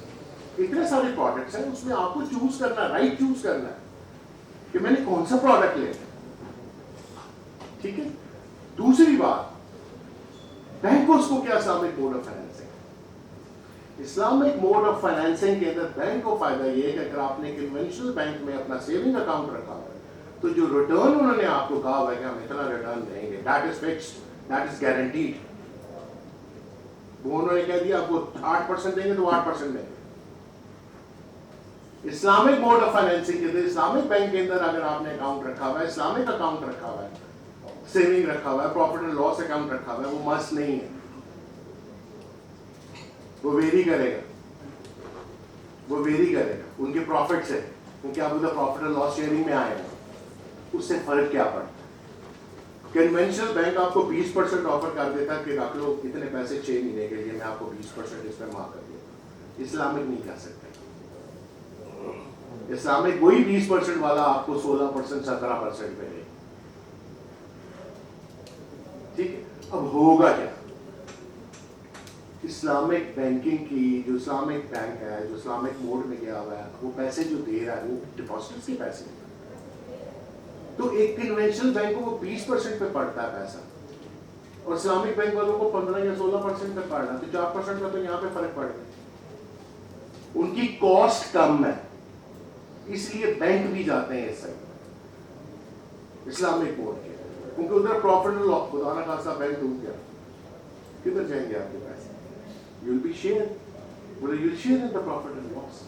اتنے سارے پروڈکٹس ہیں, اس میں آپ کو چوز کرنا ہے, رائٹ چوز کرنا ہے کہ میں نے کون سا پروڈکٹ لینا ہے. ٹھیک ہے. دوسری بات, بینک کو اس کو کیا Islamic mode of financing, Islamic mode of financing کے اندر بینک کو فائدہ یہ ہے کہ اگر آپ نے کنونشنل بینک میں اپنا سیونگ اکاؤنٹ رکھا ہوا ہے, تو جو ریٹرن انہوں نے آپ کو کہا ہوا ہے کہ ہم اتنا ریٹرن دیں گے, that is fixed, that is guaranteed. وہ انہوں نے کہہ دیا آپ کو 8% دیں گے تو 8% دیں گے. اسلامک موڈ آف فائنینسنگ کے اندر, اسلامک بینک کے اندر اگر آپ نے اکاؤنٹ رکھا ہوا ہے, اسلامک اکاؤنٹ رکھا ہوا ہے, سیونگ رکھا ہوا ہے, پروفٹ اینڈ لاس اکاؤنٹ رکھا ہوا ہے, وہ مست نہیں ہے, وہ ویری کرے گا, وہ ویری کرے گا ان کے پروفٹ سے, کیونکہ آپ ادھر پروفٹ اینڈ لاس شیئرنگ میں آئے ہیں. اس سے فرق کیا پڑتا ہے. کنونشنل بینک آپ کو 20% آفر کر دیتا کہ رکھ لو اتنے پیسے 6 مہینے کے لیے, میں آپ کو 20% اس پہ معاف کر دیتا. اسلامک نہیں کر سکتے. اسلامک وہی 20% والا آپ کو 16% 17% پہ دے. ٹھیک ہے. اب ہوگا کیا, اسلامک بینکنگ کی, جو اسلامک بینک ہے, جو اسلامک موڈ میں گیا ہوا ہے, وہ پیسے جو دے رہا ہے وہ ڈپازٹس کے پیسے ہیں. تو ایک کنونشنل بینک کو وہ 20% پہ پڑتا ہے پیسہ, اور اسلامک بینک والوں کو 15 یا 16% پہ پڑ رہا ہے, تو 4% کا تو یہاں پہ فرق پڑ گیا. ان کی کاسٹ کم ہے, اس لیے بینک بھی جاتے ہیں اس سائڈ اسلامک موڈ کے, کیونکہ ادھر پروفٹ اینڈ لاس, خدا نہ خاصا بینک ڈوب گیا, کدھر جائیں گے آپ کے پیسے. You will be share, you will share in the profit and loss.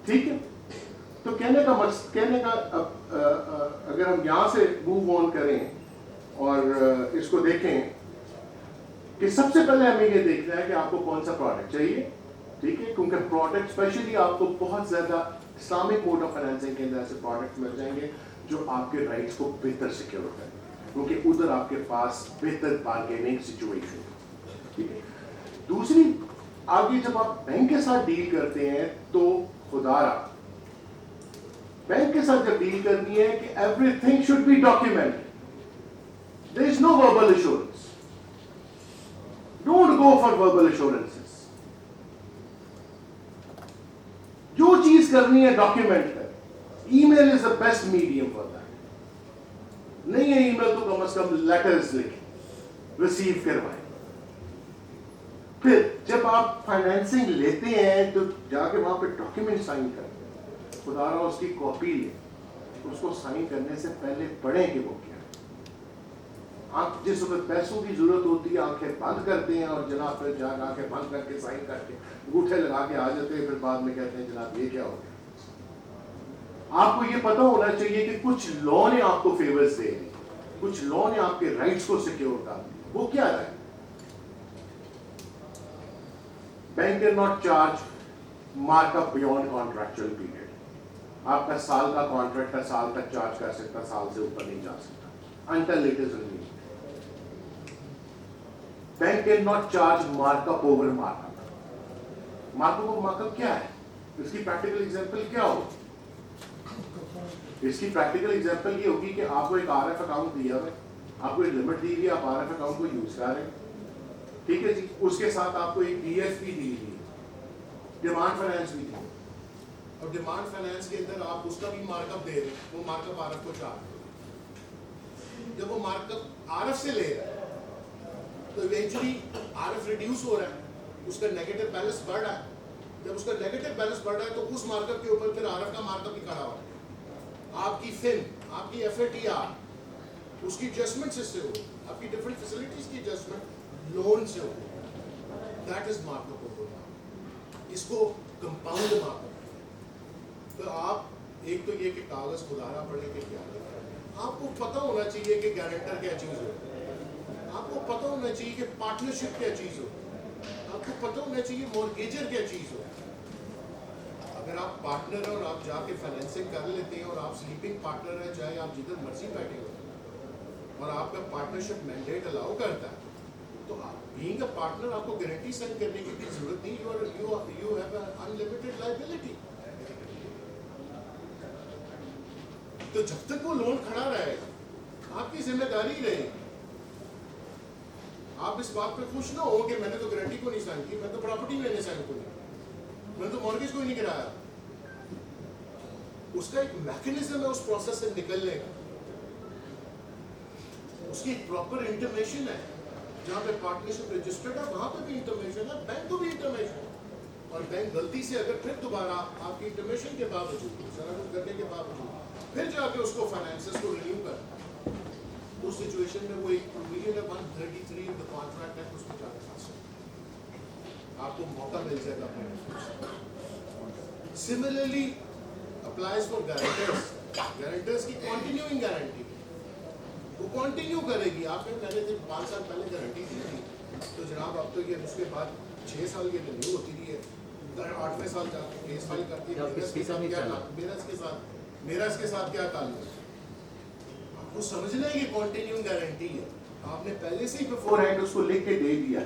ٹھیک ہے. تو کہنے کا اگر ہم یہاں سے موو آن کریں اور اس کو دیکھیں کہ سب سے پہلے ہمیں یہ دیکھنا ہے کہ آپ کو کون سا پروڈکٹ چاہیے. ٹھیک ہے. کیونکہ پروڈکٹ اسپیشلی آپ کو بہت زیادہ اسلامک موڈ آف فائنینسنگ کے اندر ایسے پروڈکٹ مل جائیں گے جو آپ کے رائٹس کو بہتر سیکیور کریں, کیونکہ ادھر آپ کے پاس بہتر بارگیننگ سچویشن. ٹھیک ہے. دوسری, آگے جب آپ بینک کے ساتھ ڈیل کرتے ہیں تو خدا را بینک کے ساتھ جب ڈیل کرنی ہے کہ everything should be documented. There is no verbal assurance. Don't go for verbal assurances. جو چیز کرنی ہے ڈاکیومنٹ کر. Email is the best medium for that. نہیں ہے ای میل تو کم از کم لیٹرز لکھیں, ریسیو کروائیں. پھر جب آپ فائنینسنگ لیتے ہیں تو جا کے وہاں پہ ڈاکیومنٹ سائن کریں, خدا رہا اس کی کاپی لیں, اس کو سائن کرنے سے پہلے پڑھیں کہ وہ کیا. آپ جس وقت پیسوں کی ضرورت ہوتی ہے آنکھیں بند کرتے ہیں اور جناب پھر جا آنکھیں بند کر کے سائن کر کے انگوٹھے لگا کے آ جاتے ہیں, پھر بعد میں کہتے ہیں جناب یہ کیا ہو گیا. آپ کو یہ پتا ہونا چاہیے کہ کچھ لا نے آپ کو فیورز دے دی, کچھ لا نے آپ کے رائٹس کو سیکیور کر دی. وہ کیا ہے؟ Bank cannot charge markup beyond contractual period. آپ کا سال کا کانٹریکٹ ہے, سال تک چارج کر سکتا, سال سے اوپر نہیں جا سکتا until it is renewed. Bank cannot charge markup over markup. Markup over markup کیا ہے؟ اس کی پریکٹیکل ایگزامپل کیا ہوگی؟ اس کی پریکٹیکل ایگزامپل یہ ہوگی کہ آپ کو ایک RF اکاؤنٹ دیا ہے, آپ کو ایک لمٹ دی ہوئی ہے, آپ RF اکاؤنٹ کو یوز کر رہے ہیں, ٹھیک ہے جی. اس کے ساتھ آپ کو ایک DFP دی ہوئی ہے, ڈیمانڈ فائنانس بھی دی. اور ڈیمانڈ فائنانس کے اندر آپ اس کا بھی مارک اپ دے رہے ہیں, وہ مارک اپ RF کو چارج. جب وہ مارک اپ RF سے لے رہا ہے تو ایونچولی RF ریڈیوس ہو رہا ہے, اس کا نیگیٹو بیلنس بڑھ رہا ہے. جب اس کا نیگیٹو بیلنس بڑھ رہا ہے تو اس مارک اپ کے اوپر پھر RF کا مارک اپ بھی کھڑا ہوا ہے. آپ کی فن, آپ کی FATR, اس کی ایڈجسٹمنٹ سے ہو, آپ کی ڈفرنٹ فیسلٹیز کی ایڈجسٹمنٹ لون سے ہو. That is markup over mark. اس کو کمپاؤنڈ مارک اپ. تو آپ ایک تو یہ کہ کاغذ کھلانا پڑے کہ کیا ہے, آپ کو پتہ ہونا چاہیے کہ گارنٹر کیا چیز ہو, آپ کو پتہ ہونا چاہیے کہ پارٹنرشپ کیا چیز ہو, آپ کو پتہ ہونا چاہیے مورگیجر کیا چیز ہو. اگر آپ پارٹنر ہیں اور آپ جا کے فائنینسنگ کر لیتے ہیں اور آپ سلیپنگ پارٹنر ہیں, چاہے آپ جدھر مرضی بیٹھے ہو, اور آپ کا پارٹنرشپ مینڈیٹ الاؤ کرتا ہے, تو بینگ اے پارٹنر آپ کو گارنٹی سائن کرنے کی بھی ضرورت نہیں. You have in limited liability. تو جب تک وہ لون کھڑا رہے گا آپ کی ذمہ داری رہے گی. آپ اس بات پہ خوش نہ ہو کہ میں نے تو گارنٹی کو نہیں سائن کی, میں تو پراپرٹی میں نے سائن کو نہیں, میں تو مارگیج کو ہی نہیں کرایا. اس کا ایک میکنزم ہے اس پروسیس سے نکلنے کا, اس کی ایک پراپر انٹرمیشن ہے. جہاں پہ پارٹنرشپ رجسٹرڈ ہے وہاں پہ بھی انٹرمیشن ہے, بینک کو بھی انٹرمیشن ہے. اور بینک غلطی سے اگر پھر دوبارہ آپ کی انٹرمیشن کے باوجود, سرغرم کرنے کے باوجود پھر جا کے اس کو فائنینسز کو رینیو کر, اس سچویشن میں وہ ایک پروویژن ہے 133 ان دی کانٹریکٹ ایکٹ, اس کو جا کے پھنس آپ کو موقع مل جائے گا. Similarly applies for guarantors. Guarantors کی کنٹینیوئنگ گارنٹی, وہ کنٹینیو کرے گی. آپ نے پہلے 5 سال پہلے گارنٹی دی تھی, تو جناب اب تو یہ اس کے بعد 6 سال کی رینیو ہوتی رہی ہے, 8ویں سال جا کے کیس فائل کرتی ہے. میرا اس کے ساتھ کیا تعلق ہے؟ آپ کو سمجھنا ہے کہ کنٹینیو گارنٹی ہے. آپ نے پہلے سے ہی بفور ہینڈ اس کو لکھ کے دے دیا,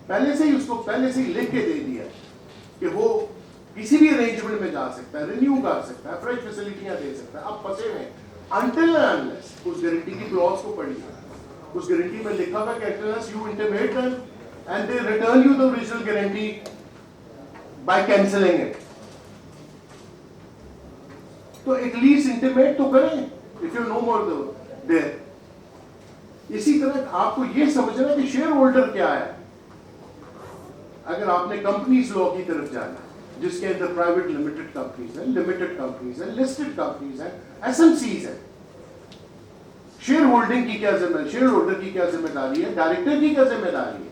پہلے سے ہی اس کو پہلے سے ہی لکھ کے دے دیا کہ وہ کسی بھی ارینجمنٹ میں جا سکتا ہے, رینیو کر سکتا ہے, فریش فیسلٹیاں دے سکتا ہے. آپ پھنسے ہوئے until and unless اس گارنٹی کی کلوز کو پڑھی, اس گارنٹی میں لکھا ہوا کہ unless you intimate them and they return you the original guarantee by cancelling it. تو ایٹ لیسٹ انٹیمیٹ تو کریں if you no more there. اسی طرح آپ کو یہ سمجھنا کہ شیئر ہولڈر کیا ہے. اگر آپ نے کمپنیز لا کی طرف جانا ہے جس کے اندر پرائیویٹ لمیٹڈ کمپنیز ہیں, لمیٹڈ کمپنیز ہیں, لسٹڈ کمپنیز ہیں, SMCs ہیں, شیئر ہولڈنگ کی کیا ذمہ, شیئر ہولڈر کی کیا ذمہ داری ہے, ڈائریکٹر کی کیا ذمہ داری ہے.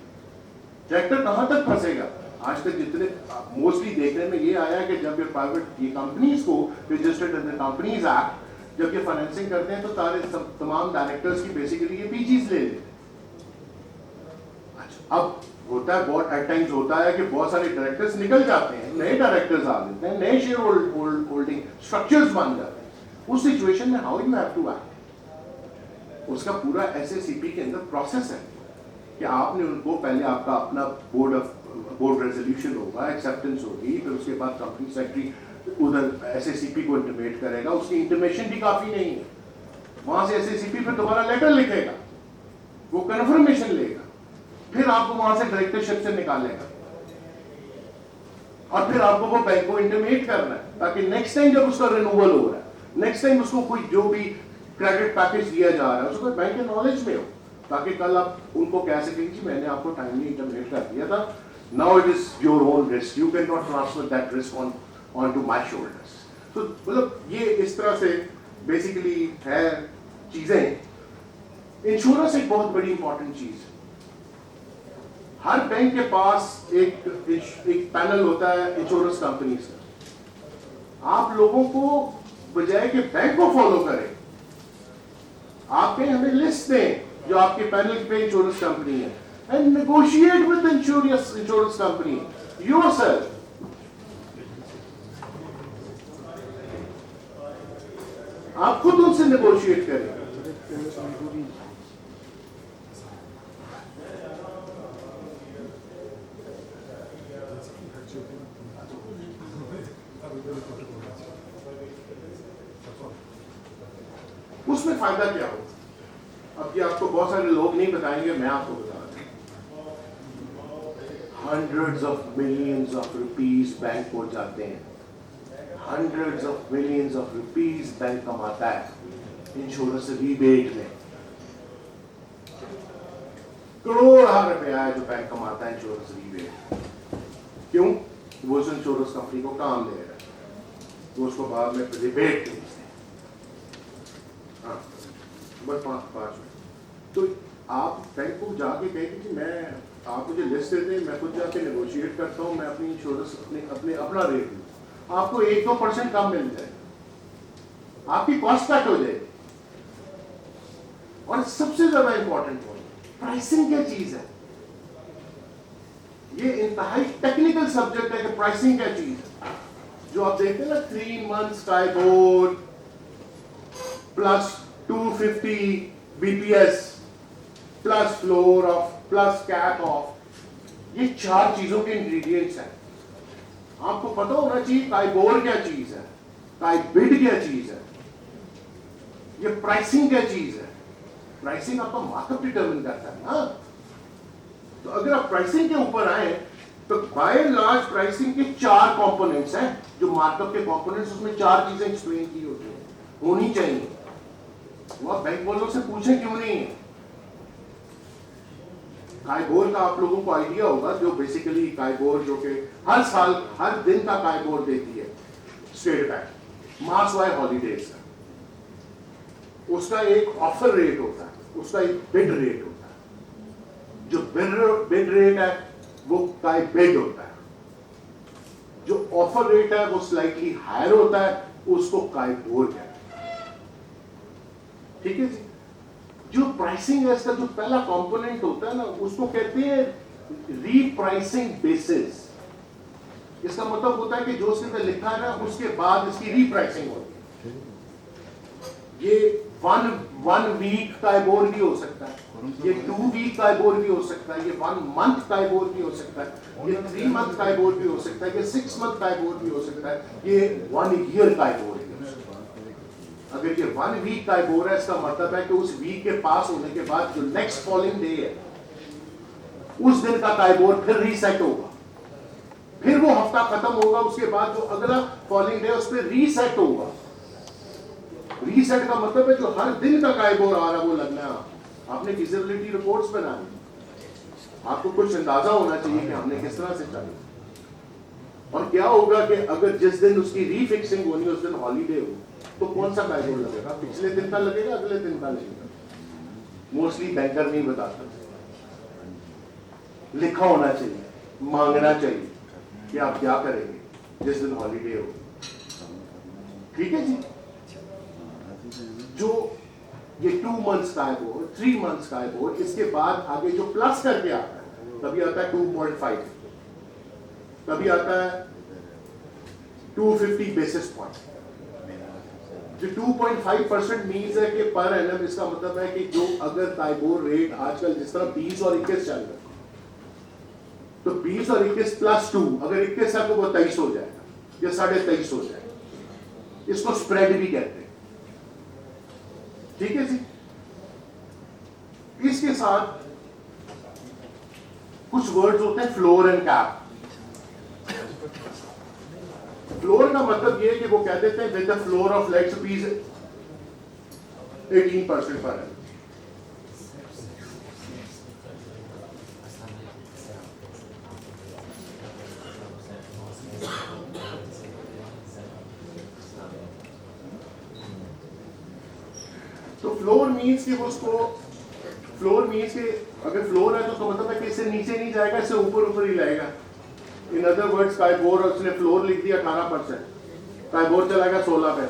ڈائریکٹر کہاں تک پھنسے گا؟ آج تک جتنے موسٹلی دیکھنے میں یہ آیا کہ جب یہ پرائیویٹ یہ کمپنیز کو رجسٹرڈ انڈر کمپنیز ایکٹ جب یہ فائنینسنگ کرتے ہیں تو تمام ڈائریکٹرز کی بیسیکلی یہ PGs لے لیتے ہیں. اب ہوتا ہے بہت ایٹ ٹائمز ہوتا ہے کہ بہت سارے ڈائریکٹرز نکل جاتے ہیں, نئے ڈائریکٹرز آ جاتے ہیں, نئے شیئر ہولڈنگ اسٹرکچرز بن جاتے ہیں. اس سچویشن میں how you have to act, اس کا پورا SACP کے اندر پروسیس ہے کہ آپ نے ان کو پہلے آپ کا اپنا بورڈ ریزولوشن ہوگا, ایکسیپٹنس ہوگی, پھر اس کے بعد کمپنی سیکرٹری ادھر SACP کو انٹیمیٹ کرے گا. اس کی انٹیمیشن بھی کافی نہیں ہے, وہاں سے SACP پھر دوبارہ لیٹر لکھے گا, وہ کنفرمیشن لے گا, پھر آپ کو وہاں سے ڈائریکٹرشپ سے نکالے گا, اور پھر آپ کو وہ بینک کو انٹیمیٹ کرنا ہے تاکہ نیکسٹ ٹائم جب اس کا رینوول ہو رہا ہے, نیکسٹ ٹائم اس کو کوئی جو بھی کریڈٹ پیکج دیا جا رہا ہے اس کو بینک کے نالج میں ہو, تاکہ کل آپ ان کو کہہ سکیں کہ میں نے آپ کو ٹائملی انٹیمیٹ کر دیا تھا. Now it is your own risk. You cannot transfer that risk onto my shoulders. So مطلب یہ اس طرح سے بیسیکلی ہے چیزیں इंश्योरेंस एक बहुत बड़ी इंपॉर्टेंट चीज है. हर बैंक के पास एक पैनल होता है इंश्योरेंस कंपनी से. आप लोगों को बजाय कि बैंक को फॉलो करें, आप कहें हमें लिस्ट दें जो आपके पैनल पे इंश्योरेंस कंपनी है, and negotiate with insurance company yourself. आप खुद उनसे नेगोशिएट करें. उसमें फायदा क्या हो? अब ये आपको बहुत सारे लोग नहीं बताएंगे, मैं आपको बता रहा हूं. Hundreds of millions of rupees bank को जाते हैं. Hundreds of millions of rupees bank कमाता है इंश्योरेंस रिबेट में. करोड़ों रुपया है जो बैंक कमाता है इंश्योरेंस रिबेट. क्यों? वो उस इंश्योरेंस कंपनी को काम दे रहा है, वो उसको बाद में रिबेट भेजते हैं. हाँ, बस 5 मिनट. तो आप बैंक को जाके कहेंगे कि मैं, आप मुझे लिस्ट देते, मैं खुद जाके नेगोशिएट करता हूँ, मैं अपनी इंश्योरेंस अपना रेट दूँ. आपको 1-2% कम मिल जाएगा, आपकी कॉस्ट कट हो जाएगी. और सबसे ज्यादा इंपॉर्टेंट पॉइंट, प्राइसिंग क्या चीज है. ये इंतहाई टेक्निकल सब्जेक्ट है कि प्राइसिंग क्या चीज है. जो आप देखते हैं ना 3 months SkyBoard plus 250 BPS plus floor of plus cap of, ये 4 चीजों के इंग्रेडिएंट्स हैं. आपको पता होना चाहिए SkyBoard क्या चीज है, SkyBid क्या चीज है, ये प्राइसिंग क्या चीज है. प्राइसिंग आपका मार्कअप डिटरमिन करता है ना. तो अगर आप प्राइसिंग के ऊपर आए तो बाय एंड लार्ज प्राइसिंग के 4 कंपोनेंट्स हैं. जो मार्कअप के कंपोनेंट्स, उसमें 4 चीजें एक्सप्लेन की होती हैं, होनी चाहिए. वो आप बैंक वालों से पूछें क्यों नहीं है. SkyBoard का आप लोगों को आइडिया होगा, जो बेसिकली SkyBoard जो कि हर साल हर दिन का SkyBoard देती है स्टेट बैंक, मार्च वाई हॉलीडेज का. उसका एक ऑफर रेट होता है, उसका एक बिड रेट होता है. जो बिड रेट है वो SkyBid होता है. जो ऑफर रेट है वो स्लाइटली हायर होता है, उसको SkyBoard कहते हैं. ठीक है जी. जो प्राइसिंग है, इसका जो पहला कंपोनेंट होता है ना, उसको कहते हैं रीप्राइसिंग बेसिस. इसका मतलब होता है कि जो उसके अंदर लिखा है ना, उसके बाद इसकी रीप्राइसिंग होती है. ये 1 वीक SkyBoard भी हो सकता है, ये 2 वीक SkyBoard भी हो सकता है, ये 1 month SkyBoard भी हो सकता है, ये 3 month SkyBoard भी हो सकता है, ये 6 month SkyBoard भी हो सकता है, ये 1 year SkyBoard भी हो सकता है. अगर ये 1 वीक SkyBoard है, इसका मतलब है कि उस वीक के पास होने के बाद जो नेक्स्ट फॉलोइंग डे है, उस दिन का SkyBoard फिर रीसेट होगा. फिर वो हफ्ता खत्म होगा, उसके बाद जो अगला फॉलोइंग डे उस पर रीसेट होगा. रीसेट का मतलब है जो हर दिन का SkyBoard आ रहा है वो लगना है. आपने फिजिबिलिटी रिपोर्ट्स बनानी, आपको कुछ अंदाजा होना चाहिए कि हमने किस तरह से चली. और क्या होगा कि अगर जिस दिन उसकी रीफिक्सिंग होनी, उस दिन हॉलीडे हो, तो कौन सा SkyBoard लगेगा, पिछले दिन का लगेगा, अगले दिन का लगेगा. मोस्टली बैंकर नहीं बताता. लिखा होना चाहिए, मांगना चाहिए कि आप क्या करेंगे जिस दिन हॉलीडे हो. ठीक है जी. जो ये 2 months SkyBoard, 3 months SkyBoard, इसके बाद आगे जो प्लस करके आता है, कभी आता है 2.5, कभी आता है 250 बेसिस पॉइंट. जो 2.5% मीन्स है कि पर एनम, इसका मतलब है कि जो अगर SkyBoard रेट आजकल जिस तरह 20 और 21 चल रहा है, तो 20 और 21 प्लस 2, अगर 21 है तो वो 23 हो जाएगा या 23.5 हो जाएगा. इसको स्प्रेड भी कहते हैं. ठीक है जी. इसके साथ कुछ वर्ड्स होते हैं फ्लोर एंड कैप. फ्लोर का मतलब ये है कि वो कह देते हैं with the floor of let's suppose 18% पर है. तो फ्लोर मीन्स कि उसको फ्लोर मीन्स कि अगर फ्लोर है तो मतलब है कि इससे नीचे नहीं जाएगा, इससे ऊपर ही लाएगा. इन अदर वर्ड्स काइबोर उसने फ्लोर लिख दिया 18%, काइबोर चला गया 16 पे,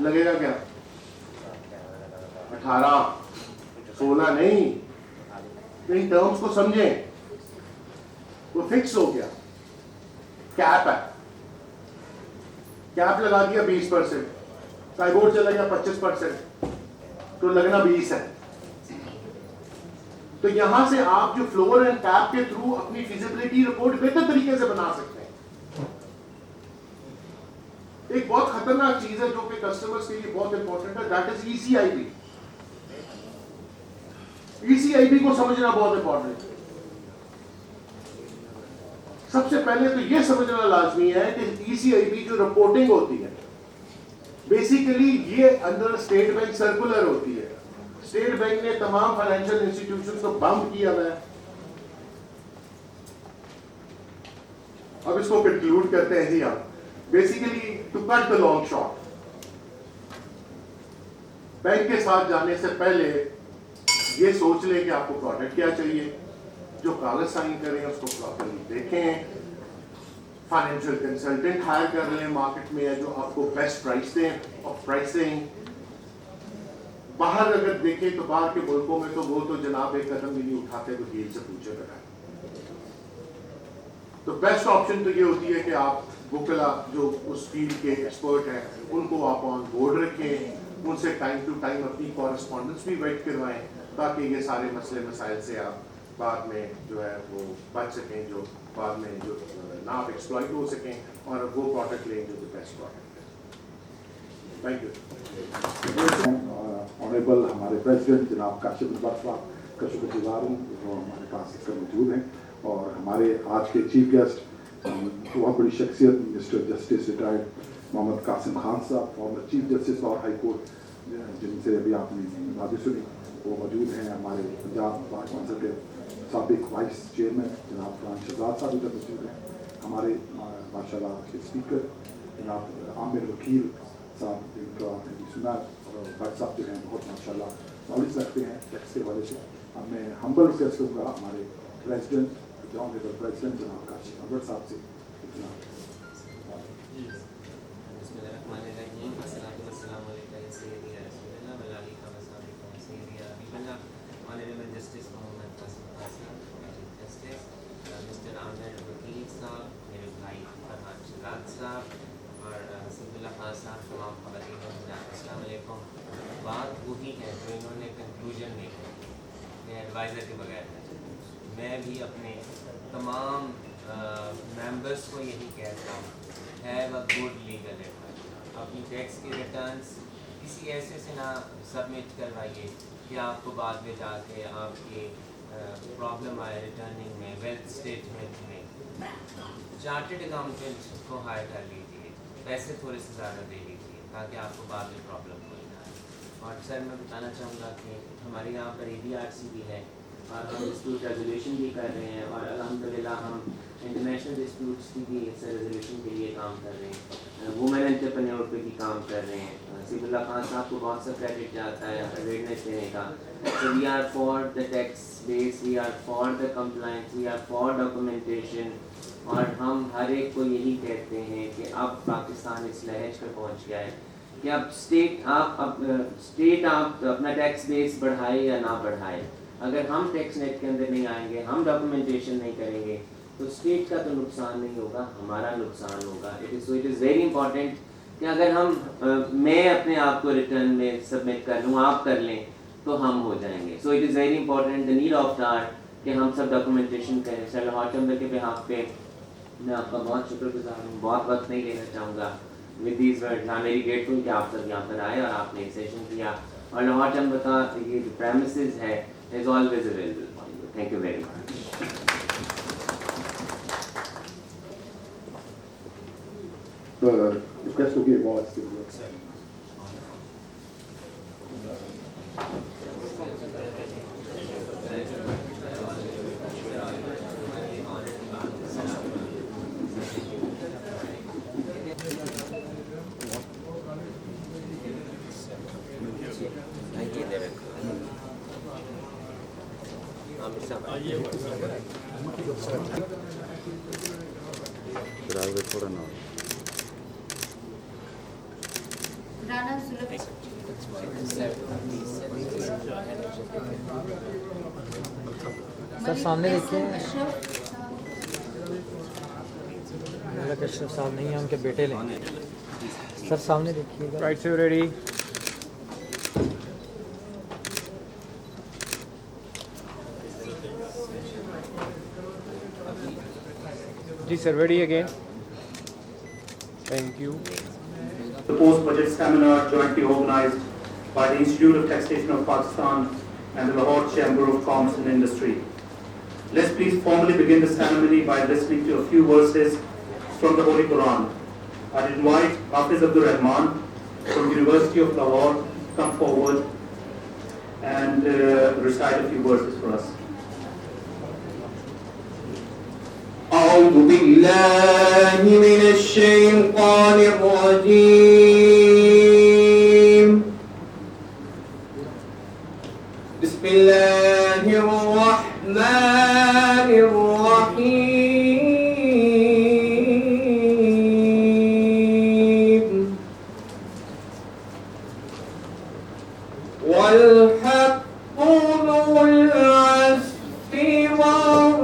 लगेगा क्या? 18, 16 नहीं. तो इन टर्म्स को समझें. वो फिक्स हो गया. कैप है, कैप लगा दिया 20%, काइबोर चला गया 25%, तो लगना 20 है. तो यहां से आप जो फ्लोर एंड कैप के थ्रू अपनी फिजिबिलिटी रिपोर्ट बेहतर तरीके से बना सकते हैं. एक बहुत खतरनाक चीज है जो कि कस्टमर्स के लिए बहुत इंपॉर्टेंट है, दैट इज ECIB. ECIB को समझना बहुत इंपॉर्टेंट है. सबसे पहले तो यह समझना लाजमी है कि ECIB जो रिपोर्टिंग होती है बेसिकली ये अंडर स्टेट बैंक सर्कुलर होती है. स्टेट बैंक ने तमाम फाइनेंशियल इंस्टीट्यूशंस को बंद किया हुआ है. अब इसको कंक्लूड करते हैं जी. आप basically to cut the long short, bank के साथ जाने से पहले ये सोच लें कि आपको प्रोडक्ट क्या चाहिए, जो कागज साइन करें उसको प्रॉपर्ली देखें, फाइनेंशियल कंसल्टेंट हायर कर लें मार्केट में जो आपको बेस्ट प्राइस दें. और प्राइसिंग बाहर अगर देखें तो बाहर के मुल्कों में तो वो तो जनाब एक कदम भी नहीं उठाते तो डील से पूछे बगैर. तो बेस्ट ऑप्शन तो ये होती है कि आप वकीला जो उस फील्ड के एक्सपर्ट हैं उनको आप ऑन बोर्ड रखें, उनसे टाइम टू टाइम अपनी कॉरेस्पॉन्डेंस भी वेट करवाएं ताकि ये सारे मसले मसाइल से आप बाद में जो है वो बच सकें, जो बाद में जो ना आप एक्सप्लॉइट हो सकें और वो प्रोडक्ट लें जो बेस्ट प्रोडक्ट है. Thank you. ऑनरेबल हमारे प्रेसिडेंट जनाब काशिफ नवाज साहब का शुक्रगुजार हूँ जो हमारे पास इसका मौजूद हैं. और हमारे आज के चीफ गेस्ट बहुत बड़ी शख्सियत minister justice retired Mohammad Qasim Khan साहब, फॉर्मर चीफ जस्टिस और हाई कोर्ट, जिनसे अभी आपने बातें सुनी, वो मौजूद हैं. हमारे पंजाब बार काउंसिल के साबिक वाइस चेयरमैन जनाब फरहान शहजाद साहब इधर मौजूद हैं. हमारे माशाल्लाह के स्पीकर जनाब आमिर वकील साहब, जिनका आपने भी सुना, और भाई साहब जो हैं बहुत माशाल्लाह नॉलेज रखते हैं टैक्स के हवाले से. अब मैं हम्बल रिक्वेस्ट करूँगा हमारे प्रेसिडेंट ऑनरेबल प्रेसिडेंट जनाब काशिफ नवाज साहब से. Honorable Justice Mohammed Qasim Qasim, Chief Justice, Mr. Amir Wakil साहब, मेरे भाई फरहान शहजाद साहब और हसीबुल्लाह खान साहब, तमाम ख़वातीन और हज़रात, अस्सलाम वालेकुम. बात वही है जो इन्होंने कंक्लूजन में मैं एडवाइज़र के बगैर मैं भी अपने तमाम मेंबर्स को यही कहता हूँ, have a good legal advice. अपनी टैक्स की रिटर्न्स किसी ऐसे से ना सबमिट करवाइए कि आपको बाद में जाके आपकी प्रॉब्लम आए रिटर्निंग में, वेल्थ स्टेटमेंट में. चार्टर्ड अकाउंटेंट को हायर कर लीजिए, पैसे थोड़े से ज़्यादा दे लीजिए ताकि आपको बाद में प्रॉब्लम कोई ना आए. और सर मैं बताना चाहूँगा कि हमारे यहाँ पर ADRC भी है और हम डिस्प्यूट रेजोल्यूशन भी कर रहे हैं और अल्हम्दुलिल्लाह हम इंटरनेशनल डिस्प्यूट्स की भी रेजोल्यूशन के लिए काम कर रहे हैं. वुमेन एंटरप्रेन्योर पे भी काम कर रहे हैं. हसीबुल्लाह खान साहब को बहुत सा क्रेडिट जाता है अवेयरनेस देने का. So we are for the tax base, we are for the compliance, we are for documentation. और हम हर एक को यही कहते हैं कि अब पाकिस्तान इस लहज पे पहुंच गया है कि अब स्टेट आप अपना टैक्स बेस बढ़ाए या ना बढ़ाए, अगर हम टैक्स नेट के अंदर नहीं आएंगे, हम डॉक्यूमेंटेशन नहीं करेंगे तो स्टेट का तो नुकसान नहीं होगा, हमारा नुकसान होगा. इट इज़ वेरी इंपॉर्टेंट कि अगर हम मैं अपने आप को रिटर्न में सबमिट कर लूँ, आप कर लें तो हम हो जाएंगे. So it is very important the need of that कि हम सब डॉक्यूमेंटेशन करें. सर हॉट चैम्बर के बिहाफ पे मैं आपका बहुत शुक्रगुजार हूँ. बहुत वक्त नहीं लेना चाहूँगा. With these words I am very grateful कि आप सब यहाँ पर आए और आपने सेशन किया. और लाहौर चैम्बर का ये जो प्रेमिसेस है is always available for you. Thank you very much. Request होगी अवार्ड्स के लिए. राना सुलभ सर सामने देखिए, मलिक अशरफ साहब नहीं है, उनके बेटे लेंगे। सर सामने देखिएगा। राइट से रेडी। जी sir ready again. Thank you. The post-budget seminar jointly organized by the Institute of Taxation of Pakistan and the Lahore Chamber of Commerce and Industry. Let's please formally begin the ceremony by listening to a few verses from the Holy Quran. I invite Hafiz Abdur Rahman from the University of Lahore to come forward and recite a few verses for us. أعوذ بالله من الشيطان الرجيم. بسم الله الرحمن الرحيم. والحق ذو العصف والريحان.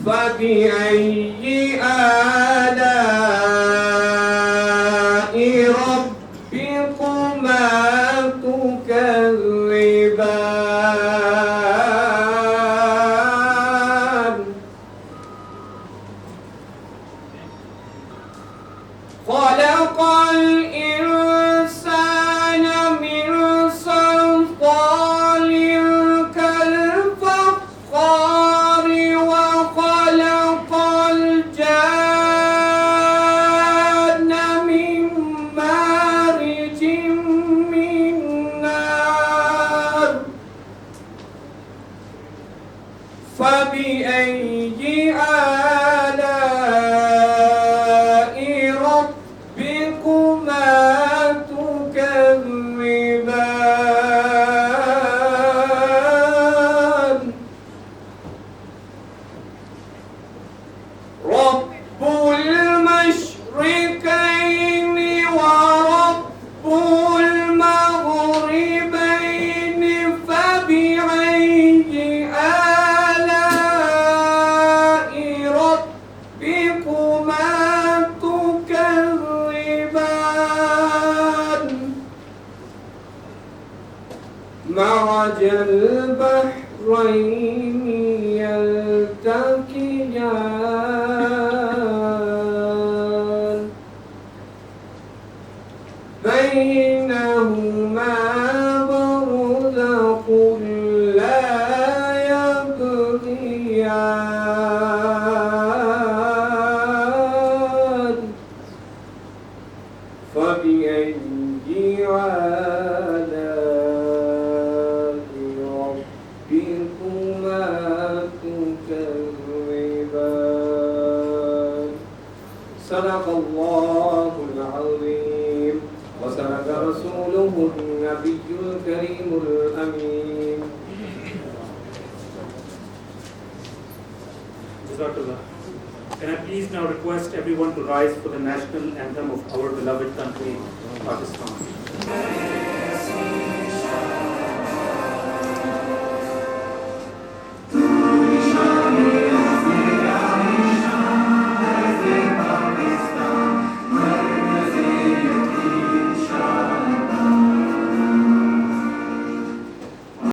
فبأي آلاء ربكما تكذبان. خلق الإنسان من صلصال كالفخار وخلق الجان من مارج من نار. فبأي آلاء ربكما تكذبان. رب المشرقين ورب المغربين. فبأي آلاء ربكما تكذبان. مرج البحرين يلتقيان. بينهما برزخ لا يبغيان. فبأي آلاء ربكما تكذبان. صدق الله العظيم وصدق رسوله النبي الكريم الأمين. Jazakallah. Can I please now request everyone to rise for the national anthem of our beloved country, Pakistan.